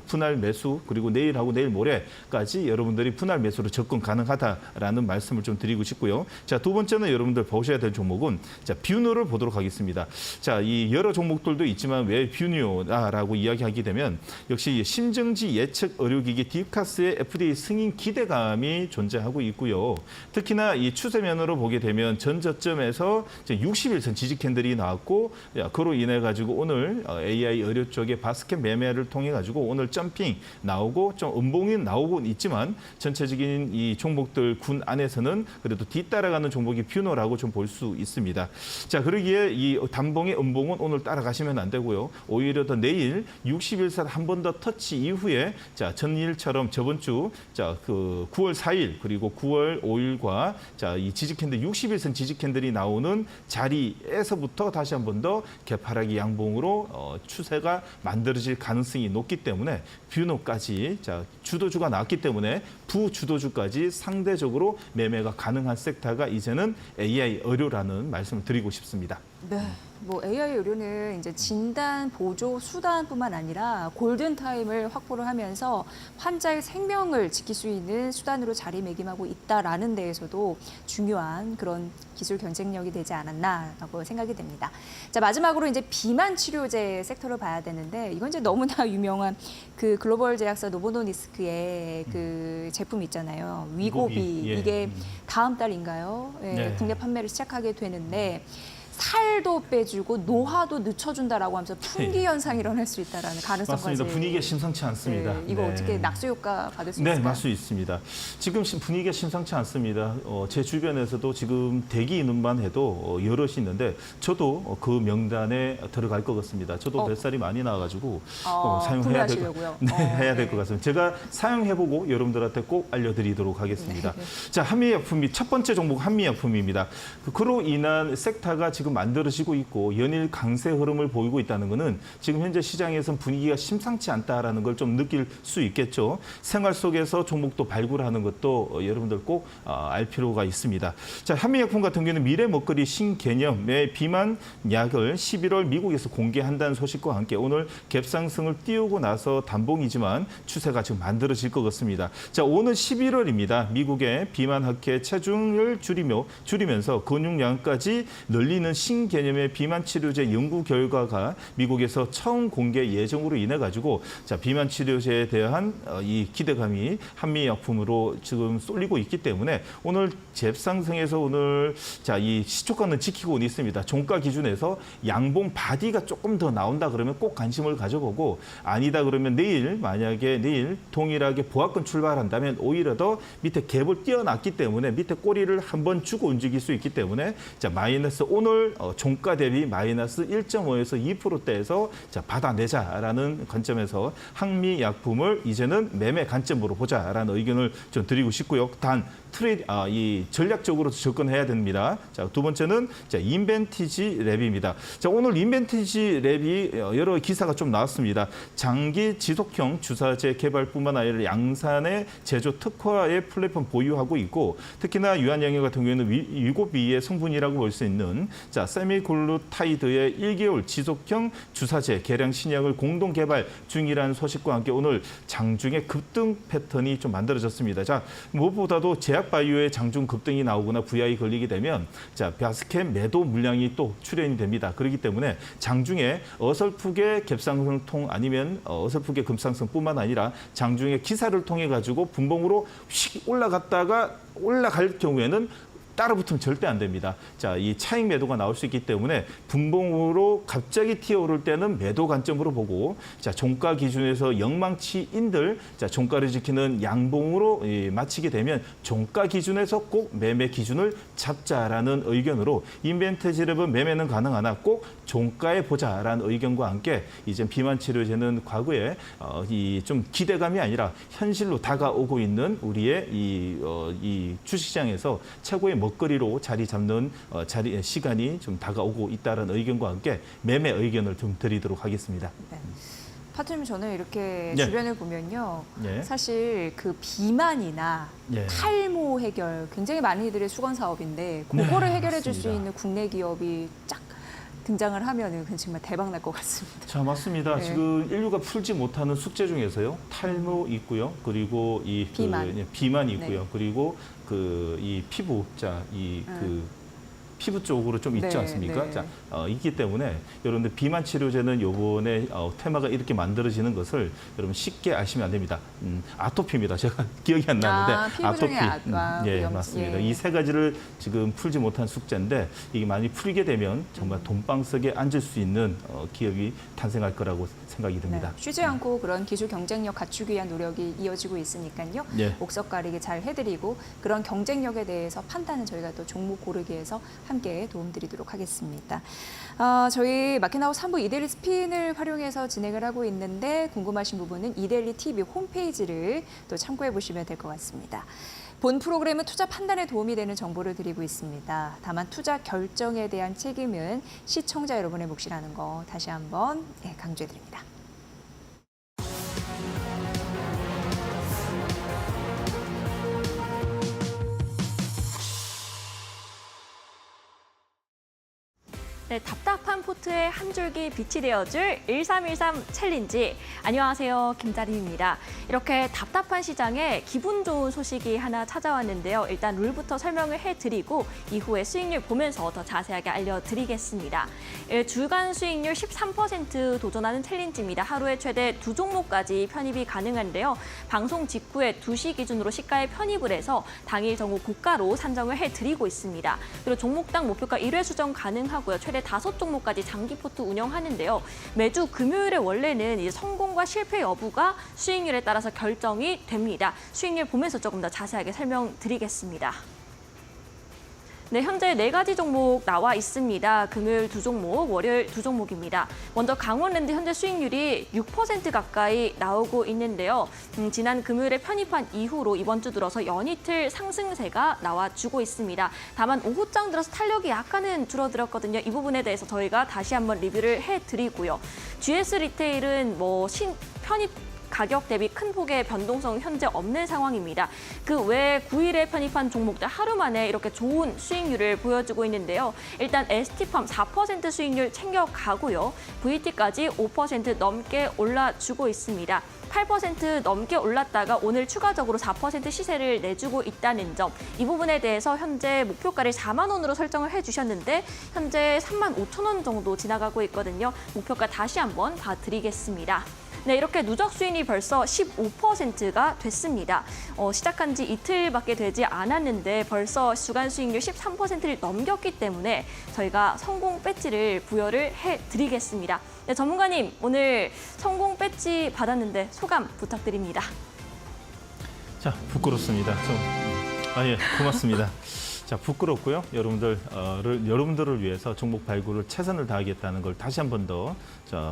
분할 매수 그리고 내일하고 내일 모레까지 여러분들이 분할 매수로 접근 가능하다라는 말씀을 좀 드리고 싶고요. 자, 두 번째는 여러분들 보셔야 될 종목은 자, 뷰노를 보도록 하겠습니다. 자, 이 여러 종목들도 있지만 왜 뷰노라고 이야기하게 되면 역시 심정지 예측 의료기기 딥카스의 FDA 승인 기대감이 존재하고 있고요. 특히나 이 추세면으로 보게 되면 전 저점에서 60일선 지지 캔들이 나왔고 그로 인해 가지고 오늘 AI 의료 쪽의 바스켓 매매를 통해 가지고 오늘 점핑 나오고 좀 음봉이 나오곤 있지만 전체적인 이 이 종목들 군 안에서는 그래도 뒤따라가는 종목이 뷰노라고 좀 볼 수 있습니다. 자, 그러기에 이 단봉의 음봉은 오늘 따라가시면 안 되고요. 오히려 더 내일 60일선 한 번 더 터치 이후에 자, 전일처럼 저번 주 자, 그 9월 4일 그리고 9월 5일과 자, 이 지지 캔들 60일선 지지 캔들이 나오는 자리에서부터 다시 한 번 더 개파락이 양봉으로 추세가 만들어질 가능성이 높기 때문에 뷰노까지 자, 주도주가 나왔기 때문에 부주도주까지 상대적으로 매매가 가능한 섹터가 이제는 AI 의료라는 말씀을 드리고 싶습니다. 네. 뭐 AI 의료는 이제 진단 보조 수단뿐만 아니라 골든 타임을 확보를 하면서 환자의 생명을 지킬 수 있는 수단으로 자리매김하고 있다라는 데에서도 중요한 그런 기술 경쟁력이 되지 않았나라고 생각이 됩니다. 자, 마지막으로 이제 비만 치료제 섹터를 봐야 되는데 이건 이제 너무나 유명한 그 글로벌 제약사 노보노니스크의 그 제품 있잖아요. 위고비. 예. 이게 다음 달인가요? 예, 네. 국내 판매를 시작하게 되는데 살도 빼주고 노화도 늦춰준다라고 하면서 풍기 현상이 일어날 수 있다라는 가능성까지. 맞습니다. 분위기가 심상치 않습니다. 네, 이거 네. 어떻게 낙수 효과 받을 수 네, 있을까요? 맞을 수 있습니다. 지금 분위기가 심상치 않습니다. 제 주변에서도 지금 대기 인원만 해도 여럿이 있는데 저도 그 명단에 들어갈 것 같습니다. 저도 뱃살이 많이 나와가지고 사용해야 될 구매하시려고요? 네, 해야 될 네. 것 같습니다. 제가 사용해보고 여러분들한테 꼭 알려드리도록 하겠습니다. 네. 자, 한미약품이 첫 번째 종목 한미약품입니다. 그로 인한 섹터가 지금 만들어지고 있고 연일 강세 흐름을 보이고 있다는 것은 지금 현재 시장에선 분위기가 심상치 않다라는 걸 좀 느낄 수 있겠죠. 생활 속에서 종목도 발굴하는 것도 여러분들 꼭 알 필요가 있습니다. 자, 한미약품 같은 경우는 미래 먹거리 신개념의 비만 약을 11월 미국에서 공개한다는 소식과 함께 오늘 갭상승을 띄우고 나서 단봉이지만 추세가 지금 만들어질 것 같습니다. 자, 오는 11월입니다. 미국의 비만 학회 체중을 줄이면서 근육량까지 늘리는 신개념의 비만 치료제 연구 결과가 미국에서 처음 공개 예정으로 인해 가지고 자, 비만 치료제에 대한 이 기대감이 한미약품으로 지금 쏠리고 있기 때문에 오늘 잽상승에서 오늘 자, 이 시초가는 지키고 있습니다. 종가 기준에서 양봉 바디가 조금 더 나온다 그러면 꼭 관심을 가져보고 아니다 그러면 만약에 내일 동일하게 보합권 출발한다면 오히려 더 밑에 갭을 띄어놨기 때문에 밑에 꼬리를 한번 주고 움직일 수 있기 때문에 자, 마이너스 오늘 종가 대비 마이너스 1.5에서 2%대에서 자, 받아내자라는 관점에서 한미약품을 이제는 매매 관점으로 보자라는 의견을 좀 드리고 싶고요. 단 이 전략적으로 접근해야 됩니다. 자, 두 번째는 자, 인벤티지 랩입니다. 자, 오늘 인벤티지 랩이 여러 기사가 좀 나왔습니다. 장기 지속형 주사제 개발뿐만 아니라 양산의 제조 특화의 플랫폼 보유하고 있고 특히나 유한양료 같은 경우에는 위고비의 성분이라고 볼 수 있는 자, 세미글루타이드의 1개월 지속형 주사제 개량 신약을 공동 개발 중이라는 소식과 함께 오늘 장중에 급등 패턴이 좀 만들어졌습니다. 자, 무엇보다도 제약바이오의 장중 급등이 나오거나 VI 걸리게 되면 자, 바스켓 매도 물량이 또 출현이 됩니다. 그렇기 때문에 장중에 어설프게 갭상승통 아니면 어설프게 급상승뿐만 아니라 장중에 기사를 통해 가지고 분봉으로 휙 올라갈 경우에는 따라붙으면 절대 안 됩니다. 자, 이 차익 매도가 나올 수 있기 때문에 분봉으로 갑자기 튀어오를 때는 매도 관점으로 보고 자, 종가 기준에서 영망치인들 자, 종가를 지키는 양봉으로 마치게 되면 종가 기준에서 꼭 매매 기준을 잡자라는 의견으로 인벤트지랩은 매매는 가능하나 꼭 종가에 보자라는 의견과 함께 이제 비만 치료제는 과거에 이 좀 기대감이 아니라 현실로 다가오고 있는 우리의 이 주식시장에서 최고의 먹거리로 자리 잡는 시간이 좀 다가오고 있다는 의견과 함께 매매 의견을 좀 드리도록 하겠습니다. 네. 파트님 저는 이렇게 네. 주변을 보면요. 네. 사실 그 비만이나 네. 탈모 해결 굉장히 많은 이들의 수건 사업인데 그거를 네, 해결해 줄 수 맞습니다. 있는 국내 기업이 쫙 등장을 하면은 그건 정말 대박 날 것 같습니다. 자, 맞습니다. 네. 지금 인류가 풀지 못하는 숙제 중에서요. 탈모 있고요. 그리고 이 비만. 비만이 있고요. 네. 그리고 이 피부 피부 쪽으로 좀 있지 네, 않습니까? 네. 자, 있기 때문에 여러분들 비만 치료제는 요번에 테마가 이렇게 만들어지는 것을 여러분 쉽게 아시면 안 됩니다. 아토피입니다. 제가 기억이 안 나는데 피부종의 예, 염- 맞습니다. 예. 이 세 가지를 지금 풀지 못한 숙제인데 이게 많이 풀게 되면 정말 돈방석에 앉을 수 있는 기업이 탄생할 거라고 생각이 듭니다. 네, 쉬지 않고 그런 기술 경쟁력 갖추기 위한 노력이 이어지고 있으니까요. 예. 옥석 가리기 잘 해드리고 그런 경쟁력에 대해서 판단은 저희가 또 종목 고르기에서 함께 도움드리도록 하겠습니다. 저희 마켓나우 3부 이데일리 스핀을 활용해서 진행을 하고 있는데 궁금하신 부분은 이데일리 TV 홈페이지를 또 참고해 보시면 될 것 같습니다. 본 프로그램은 투자 판단에 도움이 되는 정보를 드리고 있습니다. 다만 투자 결정에 대한 책임은 시청자 여러분의 몫이라는 거 다시 한번 강조해 드립니다. 네, 답답한 포트에 한 줄기 빛이 되어줄 1313 챌린지. 안녕하세요, 김다림입니다. 이렇게 답답한 시장에 기분 좋은 소식이 하나 찾아왔는데요. 일단 룰부터 설명을 해드리고 이후에 수익률 보면서 더 자세하게 알려드리겠습니다. 주간 수익률 13% 도전하는 챌린지입니다. 하루에 최대 2종목까지 편입이 가능한데요. 방송 직후에 2시 기준으로 시가에 편입을 해서 당일 정오 고가로 산정을 해드리고 있습니다. 그리고 종목당 목표가 1회 수정 가능하고요. 최대 5종목까지 장기 포트 운영하는데요. 매주 금요일에 원래는 이제 성공과 실패 여부가 수익률에 따라서 결정이 됩니다. 수익률 보면서 조금 더 자세하게 설명드리겠습니다. 네, 현재 4가지 종목 나와 있습니다. 금요일 2종목, 월요일 2종목입니다. 먼저 강원랜드 현재 수익률이 6% 가까이 나오고 있는데요. 지난 금요일에 편입한 이후로 이번 주 들어서 연이틀 상승세가 나와주고 있습니다. 다만 오후장 들어서 탄력이 약간은 줄어들었거든요. 이 부분에 대해서 저희가 다시 한번 리뷰를 해드리고요. GS 리테일은 편입 가격 대비 큰 폭의 변동성 현재 없는 상황입니다. 그 외에 9일에 편입한 종목들 하루 만에 이렇게 좋은 수익률을 보여주고 있는데요. 일단 ST팜 4% 수익률 챙겨가고요. VT까지 5% 넘게 올라주고 있습니다. 8% 넘게 올랐다가 오늘 추가적으로 4% 시세를 내주고 있다는 점. 이 부분에 대해서 현재 목표가를 4만 원으로 설정을 해주셨는데 현재 3만 5천 원 정도 지나가고 있거든요. 목표가 다시 한번 봐드리겠습니다. 네, 이렇게 누적 수익이 벌써 15%가 됐습니다. 시작한 지 이틀밖에 되지 않았는데 벌써 주간 수익률 13%를 넘겼기 때문에 저희가 성공 배지를 부여를 해드리겠습니다. 네, 전문가님, 오늘 성공 배지 받았는데 소감 부탁드립니다. 자, 부끄럽습니다. 예, 고맙습니다. 자, 부끄럽고요. 여러분들을 위해서 종목 발굴을 최선을 다하겠다는 걸 다시 한 번 더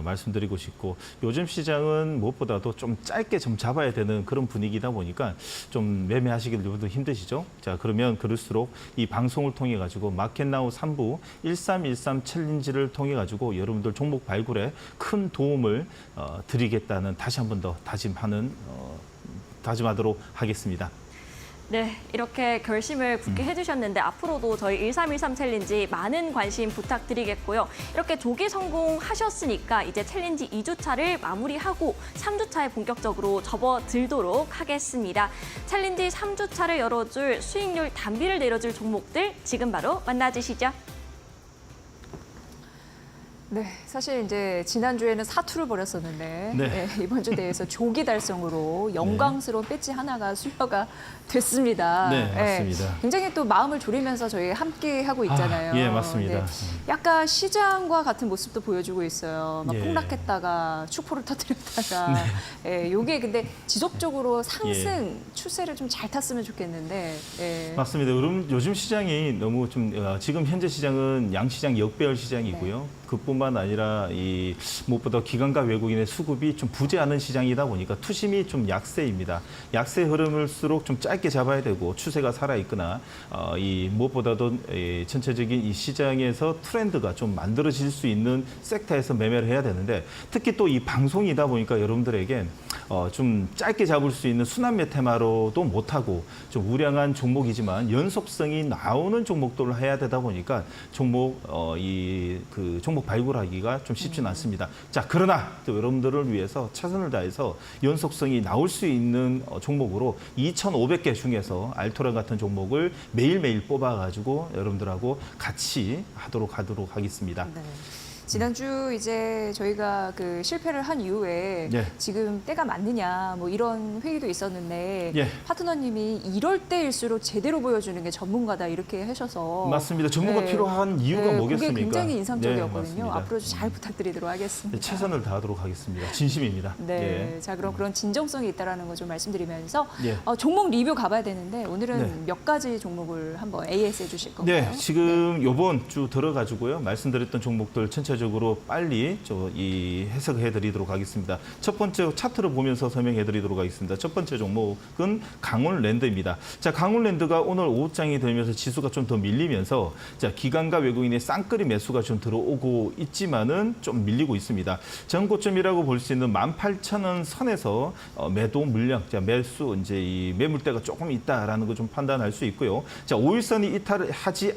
말씀드리고 싶고, 요즘 시장은 무엇보다도 좀 짧게 좀 잡아야 되는 그런 분위기다 보니까 좀 매매하시기도 힘드시죠? 자, 그러면 그럴수록 이 방송을 통해 가지고 마켓나우 3부 1313 챌린지를 통해 가지고 여러분들 종목 발굴에 큰 도움을 드리겠다는 다시 한 번 더 다짐하도록 하겠습니다. 네, 이렇게 결심을 굳게 해주셨는데 앞으로도 저희 1313 챌린지 많은 관심 부탁드리겠고요. 이렇게 조기 성공하셨으니까 이제 챌린지 2주차를 마무리하고 3주차에 본격적으로 접어들도록 하겠습니다. 챌린지 3주차를 열어줄 수익률 단비를 내려줄 종목들 지금 바로 만나주시죠. 네, 사실 이제 지난주에는 사투를 벌였었는데 네. 이번 주 대회에서 조기 달성으로 영광스러운 배지 하나가 수여가 됐습니다. 네, 맞습니다. 굉장히 또 마음을 졸이면서 저희 함께 하고 있잖아요. 예, 맞습니다. 약간 시장과 같은 모습도 보여주고 있어요. 막 예. 폭락했다가 축포를 터뜨렸다가. 이게 근데 지속적으로 상승 추세를 좀 잘 탔으면 좋겠는데. 예. 맞습니다. 요즘 시장이 너무 지금 현재 시장은 양시장 역배열 시장이고요. 그뿐만 아니라 무엇보다 기관과 외국인의 수급이 좀 부재하는 시장이다 보니까 투심이 좀 약세입니다. 약세 흐름일수록 좀 짧게 잡아야 되고 추세가 살아있거나 무엇보다도 전체적인 이 시장에서 트렌드가 좀 만들어질 수 있는 섹터에서 매매를 해야 되는데, 특히 또 이 방송이다 보니까 여러분들에게 좀 짧게 잡을 수 있는 순환매 테마로도 못하고 좀 우량한 종목이지만 연속성이 나오는 종목들을 해야 되다 보니까 종목 종목 발굴하기가 좀 쉽지는 않습니다. 자, 그러나 또 여러분들을 위해서 최선을 다해서 연속성이 나올 수 있는 종목으로 2,500개 중에서 알토란 같은 종목을 매일매일 뽑아가지고 여러분들하고 같이 하도록 하겠습니다. 네. 지난주 이제 저희가 그 실패를 한 이후에 예. 지금 때가 맞느냐 뭐 이런 회의도 있었는데 예. 파트너님이 이럴 때일수록 제대로 보여주는 게 전문가다 이렇게 하셔서 맞습니다. 전문가 네. 필요한 이유가 네, 뭐겠습니까? 그게 굉장히 인상적이었거든요. 네, 맞습니다. 앞으로도 잘 부탁드리도록 네, 하겠습니다. 최선을 다하도록 하겠습니다. 진심입니다. 네, 예. 자 그럼 그런 진정성이 있다라는 거 좀 말씀드리면서 예. 종목 리뷰 가봐야 되는데 오늘은 네. 몇 가지 종목을 한번 AS 해주실 건가요? 네, 지금 요번 주 들어가지고요. 말씀드렸던 종목들 전체적으로 빨리 이 해석해드리도록 하겠습니다. 첫 번째 차트를 보면서 설명해드리도록 하겠습니다. 첫 번째 종목은 강원랜드입니다. 자, 강원랜드가 오늘 오후장이 되면서 지수가 좀 더 밀리면서 자, 기관과 외국인의 쌍끌이 매수가 좀 들어오고 있지만은 좀 밀리고 있습니다. 전고점이라고 볼 수 있는 18,000원 선에서 매도 물량, 자, 매수 이제 이 매물대가 조금 있다라는 거 좀 판단할 수 있고요. 자, 5일선이 이탈을 하지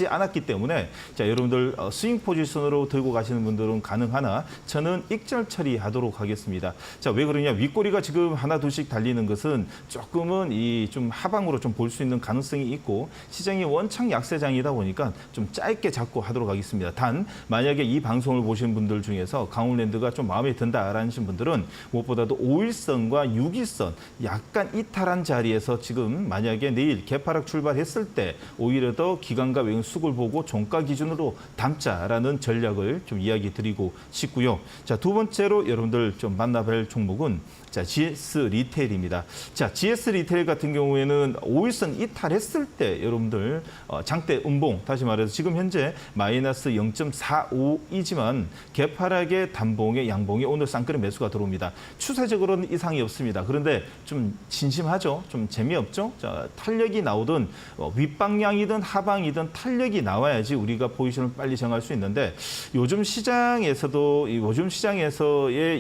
않았기 때문에 자, 여러분들 스윙 포지션으로 들고 가시는 분들은 가능하나 저는 익절 처리하도록 하겠습니다. 자, 왜 그러냐? 윗꼬리가 지금 하나 둘씩 달리는 것은 조금은 이 좀 하방으로 좀 볼 수 있는 가능성이 있고 시장이 원창 약세장이다 보니까 좀 짧게 잡고 하도록 하겠습니다. 단 만약에 이 방송을 보신 분들 중에서 강원랜드가 좀 마음에 든다라는 분들은 무엇보다도 5일선과 6일선 약간 이탈한 자리에서 지금 만약에 내일 개파락 출발했을 때 오히려 더 기관과 외국인 수급을 보고 종가 기준으로 담자라는 전략을 좀 이야기 드리고 싶고요. 자, 두 번째로 여러분들 좀 만나뵐 종목은 자, GS 리테일입니다. 자, GS 리테일 같은 경우에는 5일선 이탈했을 때 여러분들 장대 음봉, 다시 말해서 지금 현재 마이너스 0.45이지만 개파락의 단봉의 양봉이 오늘 쌍끌이 매수가 들어옵니다. 추세적으로는 이상이 없습니다. 그런데 좀 진심하죠? 좀 재미없죠? 자, 탄력이 나오든 윗방향이든 하방이든 탄력이 나와야지 우리가 포지션을 빨리 정할 수 있는데 요즘 시장에서의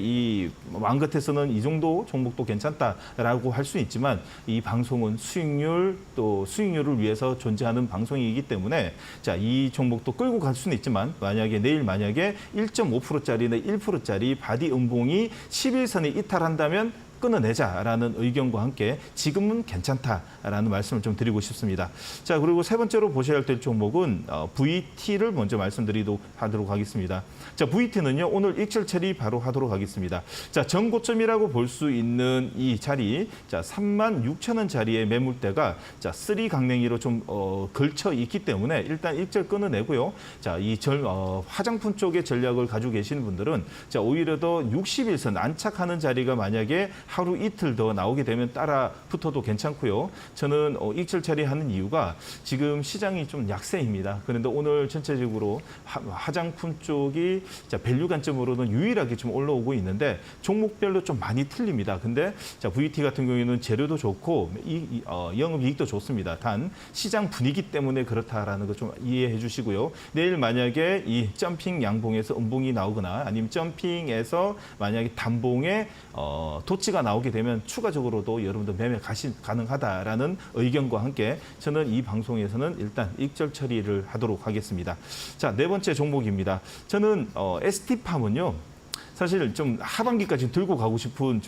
이 마음 같아서는 이 정도 종목도 괜찮다라고 할 수 있지만 이 방송은 수익률을 위해서 존재하는 방송이기 때문에 자, 이 종목도 끌고 갈 수는 있지만 내일 1.5%짜리, 1%짜리 바디 음봉이 11선에 이탈한다면 끊어내자라는 의견과 함께 지금은 괜찮다라는 말씀을 좀 드리고 싶습니다. 자, 그리고 세 번째로 보셔야 될 종목은 VT를 먼저 말씀드리도록 하겠습니다. 자, VT는요, 오늘 익절 처리 바로 하도록 하겠습니다. 자, 전고점이라고 볼 수 있는 이 자리, 자, 36,000원 자리의 매물대가 자, 3 강냉이로 좀 걸쳐 있기 때문에 일단 익절 끊어내고요. 자, 이 화장품 쪽의 전략을 가지고 계시는 분들은 자, 오히려 더 60일선 안착하는 자리가 만약에 하루 이틀 더 나오게 되면 따라 붙어도 괜찮고요. 저는 익절 처리하는 이유가 지금 시장이 좀 약세입니다. 그런데 오늘 전체적으로 화장품 쪽이 자, 밸류 관점으로는 유일하게 좀 올라오고 있는데 종목별로 좀 많이 틀립니다. 근데 자, VT 같은 경우에는 재료도 좋고 영업이익도 좋습니다. 단 시장 분위기 때문에 그렇다라는 거 좀 이해해 주시고요. 내일 만약에 이 점핑 양봉에서 음봉이 나오거나 아니면 점핑에서 만약에 단봉에 도치가 나오게 되면 추가적으로도 여러분들 매매 가능하다라는 의견과 함께 저는 이 방송에서는 일단 익절 처리를 하도록 하겠습니다. 자, 네 번째 종목입니다. 저는 ST팜은요. 사실 좀 하반기까지 들고 가고 싶은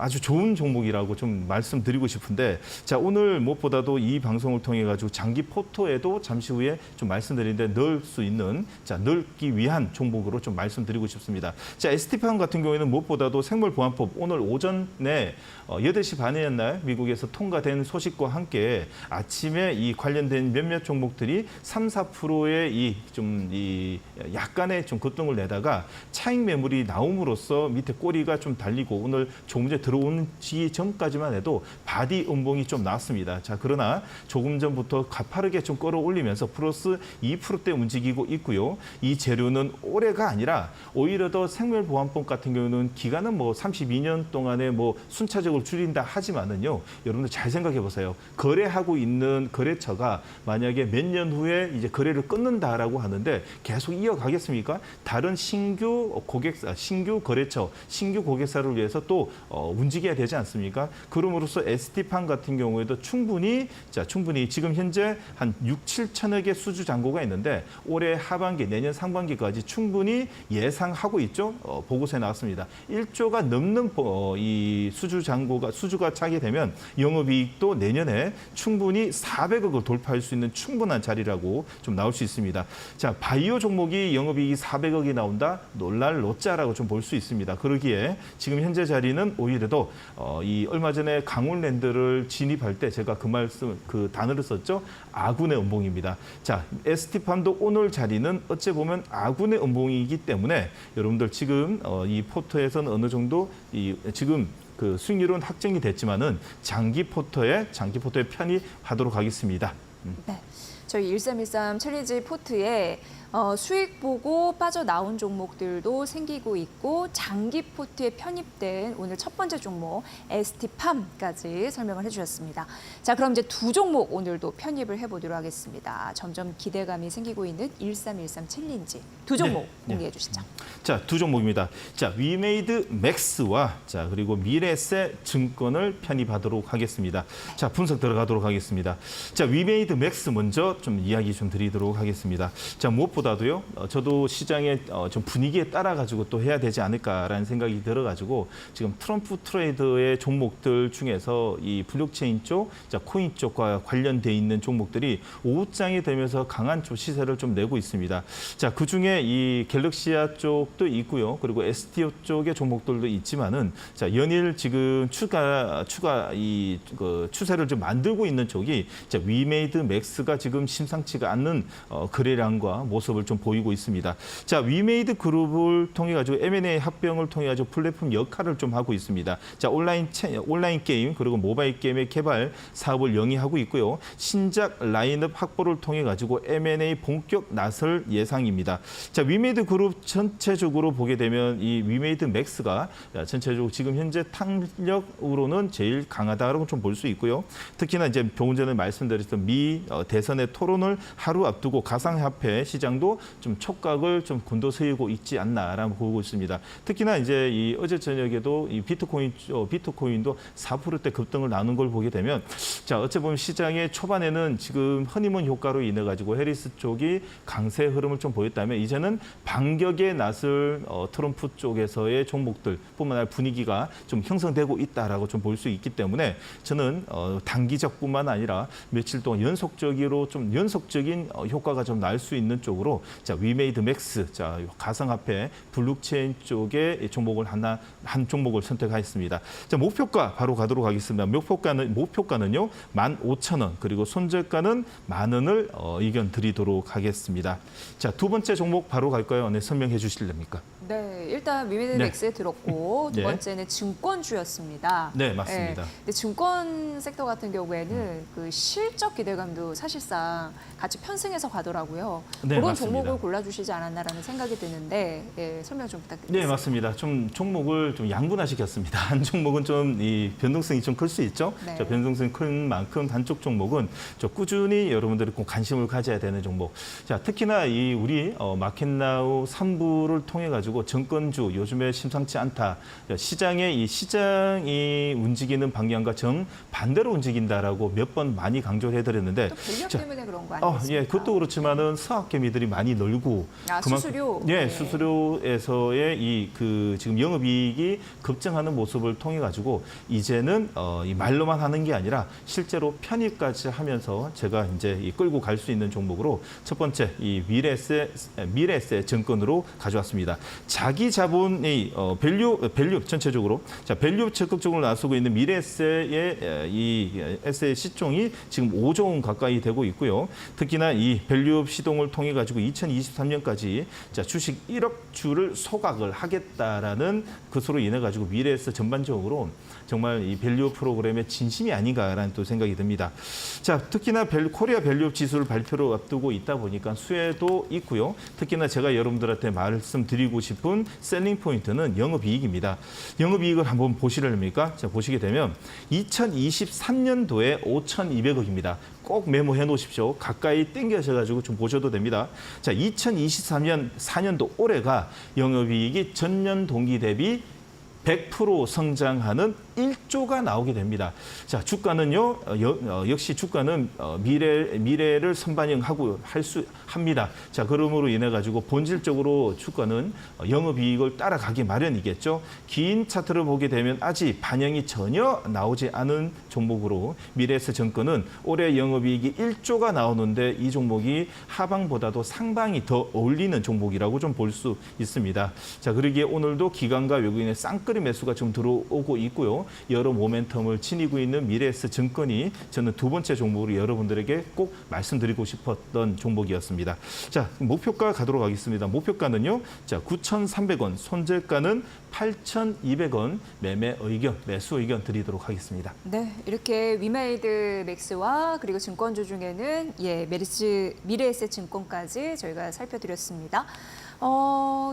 아주 좋은 종목이라고 좀 말씀드리고 싶은데 자, 오늘 무엇보다도 이 방송을 통해 가지고 장기 포토에도 잠시 후에 좀 말씀드리는데 넣을 수 있는 자, 넣기 위한 종목으로 좀 말씀드리고 싶습니다. 자, ST팜 같은 경우에는 무엇보다도 생물보안법 오늘 오전에 8시 반이었나요? 미국에서 통과된 소식과 함께 아침에 이 관련된 몇몇 종목들이 3, 4%의 약간의 좀 급등을 내다가 차익 매물이 나옴으로써 밑에 꼬리가 좀 달리고 오늘 조금 전에 들어오기 전까지만 해도 바디 음봉이 좀 나왔습니다. 자, 그러나 조금 전부터 가파르게 좀 끌어올리면서 플러스 2%대 움직이고 있고요. 이 재료는 올해가 아니라 오히려 더 생물보안법 같은 경우는 기간은 32년 동안에 순차적으로 줄인다 하지만은요. 여러분들 잘 생각해 보세요. 거래하고 있는 거래처가 만약에 몇 년 후에 이제 거래를 끊는다라고 하는데 계속 이어가겠습니까? 다른 신규 거래처, 신규 고객사를 위해서 또 움직여야 되지 않습니까? 그럼으로써 ST팜 같은 경우에도 충분히 지금 현재 한 6, 7천억의 수주 잔고가 있는데 올해 하반기, 내년 상반기까지 충분히 예상하고 있죠. 보고서에 나왔습니다. 1조가 넘는 이 수주가 차게 되면 영업이익도 내년에 충분히 400억을 돌파할 수 있는 충분한 자리라고 좀 나올 수 있습니다. 자, 바이오 종목이 영업이익이 400억이 나온다? 놀랄 노자라고 좀 볼 수 있습니다. 그러기에 지금 현재 자리는 오히려 더 이 얼마 전에 강원랜드를 진입할 때 제가 그 단어를 썼죠. 아군의 음봉입니다. 자, ST팜도 오늘 자리는 어찌 보면 아군의 음봉이기 때문에 여러분들 지금 이 포트에서는 어느 정도 지금 그 수익률은 확정이 됐지만은 장기 포트에 편입하도록 하겠습니다. 네. 저희 1313 챌린지 포트에 수익 보고 빠져나온 종목들도 생기고 있고 장기 포트에 편입된 오늘 첫 번째 종목 ST팜까지 설명을 해주셨습니다. 자, 그럼 이제 두 종목 오늘도 편입을 해보도록 하겠습니다. 점점 기대감이 생기고 있는 1313 챌린지 두 종목 공개해 주시죠. 자, 두 종목입니다. 자, 위메이드 맥스와 자, 그리고 미래세 증권을 편입하도록 하겠습니다. 자, 분석 들어가도록 하겠습니다. 자, 위메이드 맥스 먼저 좀 이야기 좀 드리도록 하겠습니다. 자, 무엇보다도요, 저도 시장의 좀 분위기에 따라 가지고 또 해야 되지 않을까라는 생각이 들어가지고 지금 트럼프 트레이더의 종목들 중에서 이 블록체인 쪽, 자, 코인 쪽과 관련돼 있는 종목들이 오후장이 되면서 강한 좀 시세를 좀 내고 있습니다. 자, 그 중에 이 갤럭시아 쪽도 있고요, 그리고 STO 쪽의 종목들도 있지만은 자, 연일 지금 추가 그 추세를 좀 만들고 있는 쪽이 자, 위메이드 맥스가 지금 심상치가 않는 거래량과 모습을 좀 보이고 있습니다. 자, 위메이드 그룹을 통해 가지고 M&A 합병을 통해 가지고 플랫폼 역할을 좀 하고 있습니다. 자, 온라인 게임 그리고 모바일 게임의 개발 사업을 영위하고 있고요. 신작 라인업 확보를 통해 가지고 M&A 본격 나설 예상입니다. 자, 위메이드 그룹 전체적으로 보게 되면 이 위메이드 맥스가 전체적으로 지금 현재 탄력으로는 제일 강하다라고 좀 볼 수 있고요. 특히나 이제 조금 전에 말씀드렸던 미 대선의 토론을 하루 앞두고 가상화폐 시장도 좀 촉각을 좀 곤두세우고 있지 않나라고 보고 있습니다. 특히나 이제 이 어제 저녁에도 이 비트코인도 4%대 급등을 나눈 걸 보게 되면 자, 어찌 보면 시장의 초반에는 지금 허니문 효과로 인해 가지고 해리스 쪽이 강세 흐름을 좀 보였다면 이제는 반격에 나설 트럼프 쪽에서의 종목들뿐만 아니라 분위기가 좀 형성되고 있다라고 좀 볼 수 있기 때문에 저는 단기적뿐만 아니라 며칠 동안 연속적인 효과가 좀 날 수 있는 쪽으로 자, 위메이드 맥스, 자, 가상화폐 블록체인 쪽의 종목을 한 종목을 선택하였습니다. 자, 목표가 바로 가도록 하겠습니다. 목표가는요 15,000원, 그리고 손절가는 10,000원을 의견 드리도록 하겠습니다. 자, 두 번째 종목 바로 갈까요? 네, 설명해 주실랍니까? 네, 일단 위메이드 맥스에 들었고 두 번째는 증권주였습니다. 네, 맞습니다. 네, 근데 증권 섹터 같은 경우에는 그 실적 기대감도 사실상 같이 편승해서 가더라고요. 네, 그런 맞습니다. 종목을 골라주시지 않았나라는 생각이 드는데 설명 좀 부탁드립니다. 네, 맞습니다. 좀 종목을 좀 양분화시켰습니다. 한 종목은 좀 이 변동성이 좀 클 수 있죠. 네. 자, 변동성이 큰 만큼 한쪽 종목은 좀 꾸준히 여러분들이 꼭 관심을 가져야 되는 종목. 자, 특히나 이 우리 마켓나우 3부를 통해 가지고 증권주 요즘에 심상치 않다. 시장이 움직이는 방향과 정 반대로 움직인다라고 몇 번 많이 강조를 해드렸는데. 또 밸류 때문에 그런 거 아니겠습니까? 예, 그것도 그렇지만은 수학개미들이 많이 늘고. 수수료. 예, 네. 수수료에서의 지금 영업이익이 급증하는 모습을 통해 가지고 이제는 이 말로만 하는 게 아니라 실제로 편입까지 하면서 제가 이제 끌고 갈 수 있는 종목으로 첫 번째 이 미래세 증권으로 가져왔습니다. 자기 자본의 밸류 전체적으로 자, 밸류 적극적으로 나서고 있는 미래세의 이 에세의 시총이 지금 5조 원 가까이 되고 있고요. 특히나 이 밸류업 시동을 통해 가지고 2023년까지 자, 주식 1억 주를 소각을 하겠다라는 것으로 인해 가지고 미래에서 전반적으로 정말 이 밸류업 프로그램의 진심이 아닌가라는 또 생각이 듭니다. 자, 특히나 코리아 밸류업 지수를 발표를 앞두고 있다 보니까 수혜도 있고요. 특히나 제가 여러분들한테 말씀드리고 싶은 셀링 포인트는 영업이익입니다. 영업이익을 한번 보시렵니까? 자, 보시게 되면 2023년도에 5,200억입니다. 꼭 메모해 놓으십시오. 가까이 당겨셔가지고 좀 보셔도 됩니다. 자, 2023년 올해가 영업이익이 전년 동기 대비 100% 성장하는 1조가 나오게 됩니다. 자, 주가는요, 역시 주가는 미래를 선반영하고 합니다. 자, 그러므로 인해 가지고 본질적으로 주가는 영업이익을 따라가기 마련이겠죠. 긴 차트를 보게 되면 아직 반영이 전혀 나오지 않은 종목으로 미래에셋증권은 올해 영업이익이 1조가 나오는데 이 종목이 하방보다도 상방이 더 어울리는 종목이라고 좀 볼 수 있습니다. 자, 그러기에 오늘도 기관과 외국인의 쌍끌이 매수가 좀 들어오고 있고요. 여러 모멘텀을 지니고 있는 미래에셋증권이 저는 두 번째 종목으로 여러분들에게 꼭 말씀드리고 싶었던 종목이었습니다. 자, 목표가 가도록 하겠습니다. 목표가는요. 자, 9,300원, 손절가는 8,200원 매매 의견, 매수 의견 드리도록 하겠습니다. 네, 이렇게 위메이드 맥스와 그리고 증권주 중에는 미래에셋증권까지 저희가 살펴드렸습니다.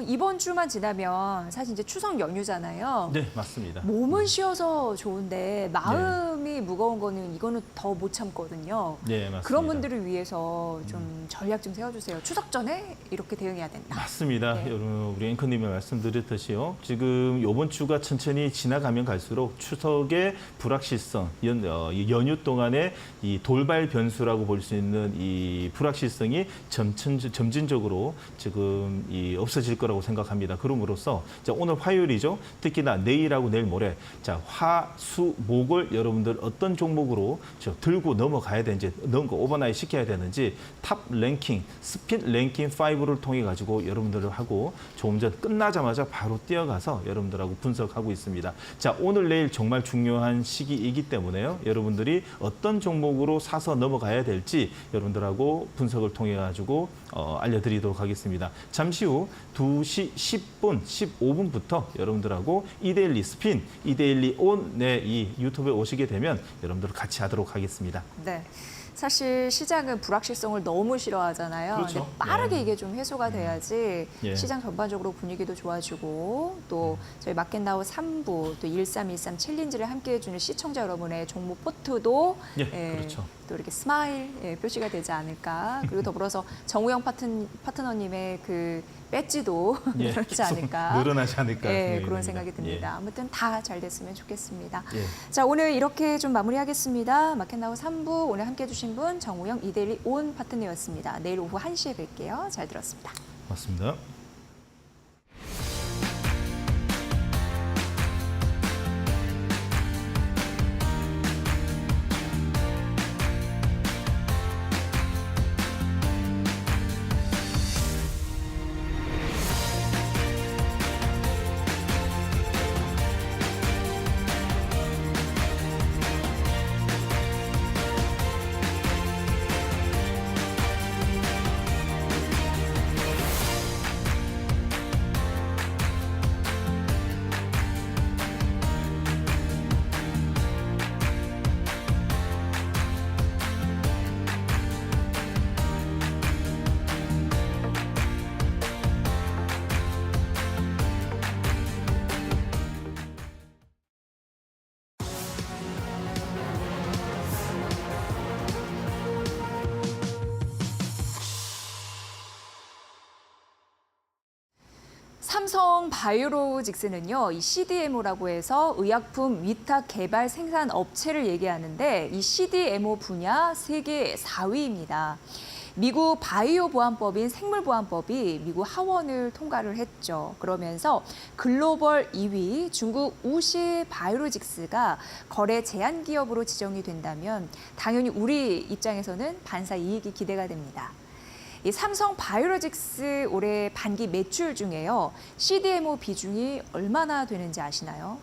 이번 주만 지나면 사실 이제 추석 연휴잖아요. 네, 맞습니다. 몸은 쉬어서 좋은데 마음이 무거운 이거는 더 못 참거든요. 네, 맞습니다. 그런 분들을 위해서 좀 전략 좀 세워주세요. 추석 전에 이렇게 대응해야 된다. 맞습니다. 네. 여러분, 우리 앵커님이 말씀드렸듯이요. 지금 이번 주가 천천히 지나가면 갈수록 추석의 불확실성, 연휴 동안의 이 돌발 변수라고 볼 수 있는 이 불확실성이 점진적으로 지금 없어질 거라고 생각합니다. 그럼으로써 자, 오늘 화요일이죠. 특히나 내일하고 내일 모레 자, 화, 수, 목을 여러분들 어떤 종목으로 들고 넘어가야 되는지, 오버나잇 시켜야 되는지 탑 랭킹, 스핏 랭킹 5를 통해 가지고 여러분들하고 조금 전 끝나자마자 바로 뛰어가서 여러분들하고 분석하고 있습니다. 자, 오늘 내일 정말 중요한 시기이기 때문에요. 여러분들이 어떤 종목으로 사서 넘어가야 될지 여러분들하고 분석을 통해 가지고 알려드리도록 하겠습니다. 잠시 후 2시 10분, 15분부터 여러분들하고 이데일리 스핀, 이데일리 온의 이 유튜브에 오시게 되면 여러분들 같이 하도록 하겠습니다. 네. 사실 시장은 불확실성을 너무 싫어하잖아요. 그렇죠. 근데 빠르게 네. 이게 좀 해소가 돼야지 예. 시장 전반적으로 분위기도 좋아지고 또 저희 마켓나우 3부 또 1313 챌린지를 함께해 주는 시청자 여러분의 종목 포트도 그렇죠. 또 이렇게 스마일 표시가 되지 않을까. 그리고 더불어서 정우영 파트너님의 그 배지도 늘어나지 않을까. 늘어나지 않을까. 그런 생각이 듭니다. 아무튼 다 잘 됐으면 좋겠습니다. 예. 자, 오늘 이렇게 좀 마무리하겠습니다. 마켓나우 3부 오늘 함께해 주신 분 정우영 이데일리 온 파트너였습니다. 내일 오후 1시에 뵐게요. 잘 들었습니다. 맞습니다. 삼성 바이오로직스는요, 이 CDMO라고 해서 의약품 위탁 개발 생산 업체를 얘기하는데 이 CDMO 분야 세계 4위입니다. 미국 바이오 보안법인 생물보안법이 미국 하원을 통과를 했죠. 그러면서 글로벌 2위 중국 우시 바이오로직스가 거래 제한 기업으로 지정이 된다면 당연히 우리 입장에서는 반사 이익이 기대가 됩니다. 이 삼성 바이오로직스 올해 반기 매출 중에요. CDMO 비중이 얼마나 되는지 아시나요?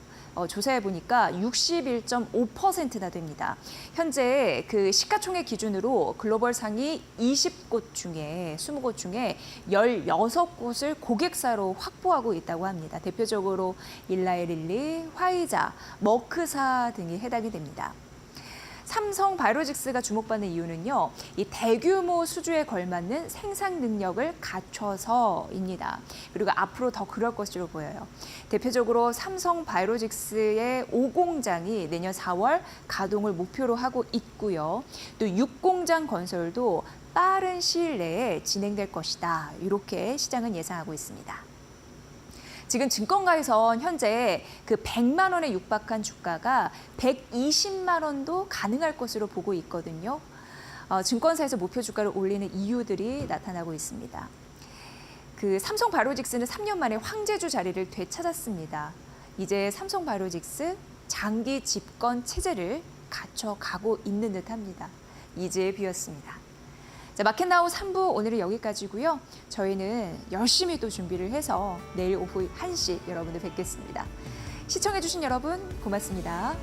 조사해 보니까 61.5%나 됩니다. 현재 그 시가총액 기준으로 글로벌 상위 20곳 중에 20곳 중에 16곳을 고객사로 확보하고 있다고 합니다. 대표적으로 일라이 릴리, 화이자, 머크사 등이 해당이 됩니다. 삼성 바이오로직스가 주목받는 이유는요, 이 대규모 수주에 걸맞는 생산 능력을 갖춰서입니다. 그리고 앞으로 더 그럴 것으로 보여요. 대표적으로 삼성 바이오로직스의 5공장이 내년 4월 가동을 목표로 하고 있고요. 또 6공장 건설도 빠른 시일 내에 진행될 것이다. 이렇게 시장은 예상하고 있습니다. 지금 증권가에선 현재 그 100만 원에 육박한 주가가 120만 원도 가능할 것으로 보고 있거든요. 증권사에서 목표 주가를 올리는 이유들이 나타나고 있습니다. 그 삼성 바이오로직스는 3년 만에 황제주 자리를 되찾았습니다. 이제 삼성 바이오로직스 장기 집권 체제를 갖춰가고 있는 듯합니다. 이제 비었습니다. 자, 마켓나우 3부 오늘은 여기까지고요. 저희는 열심히 또 준비를 해서 내일 오후 1시 여러분들 뵙겠습니다. 시청해주신 여러분 고맙습니다.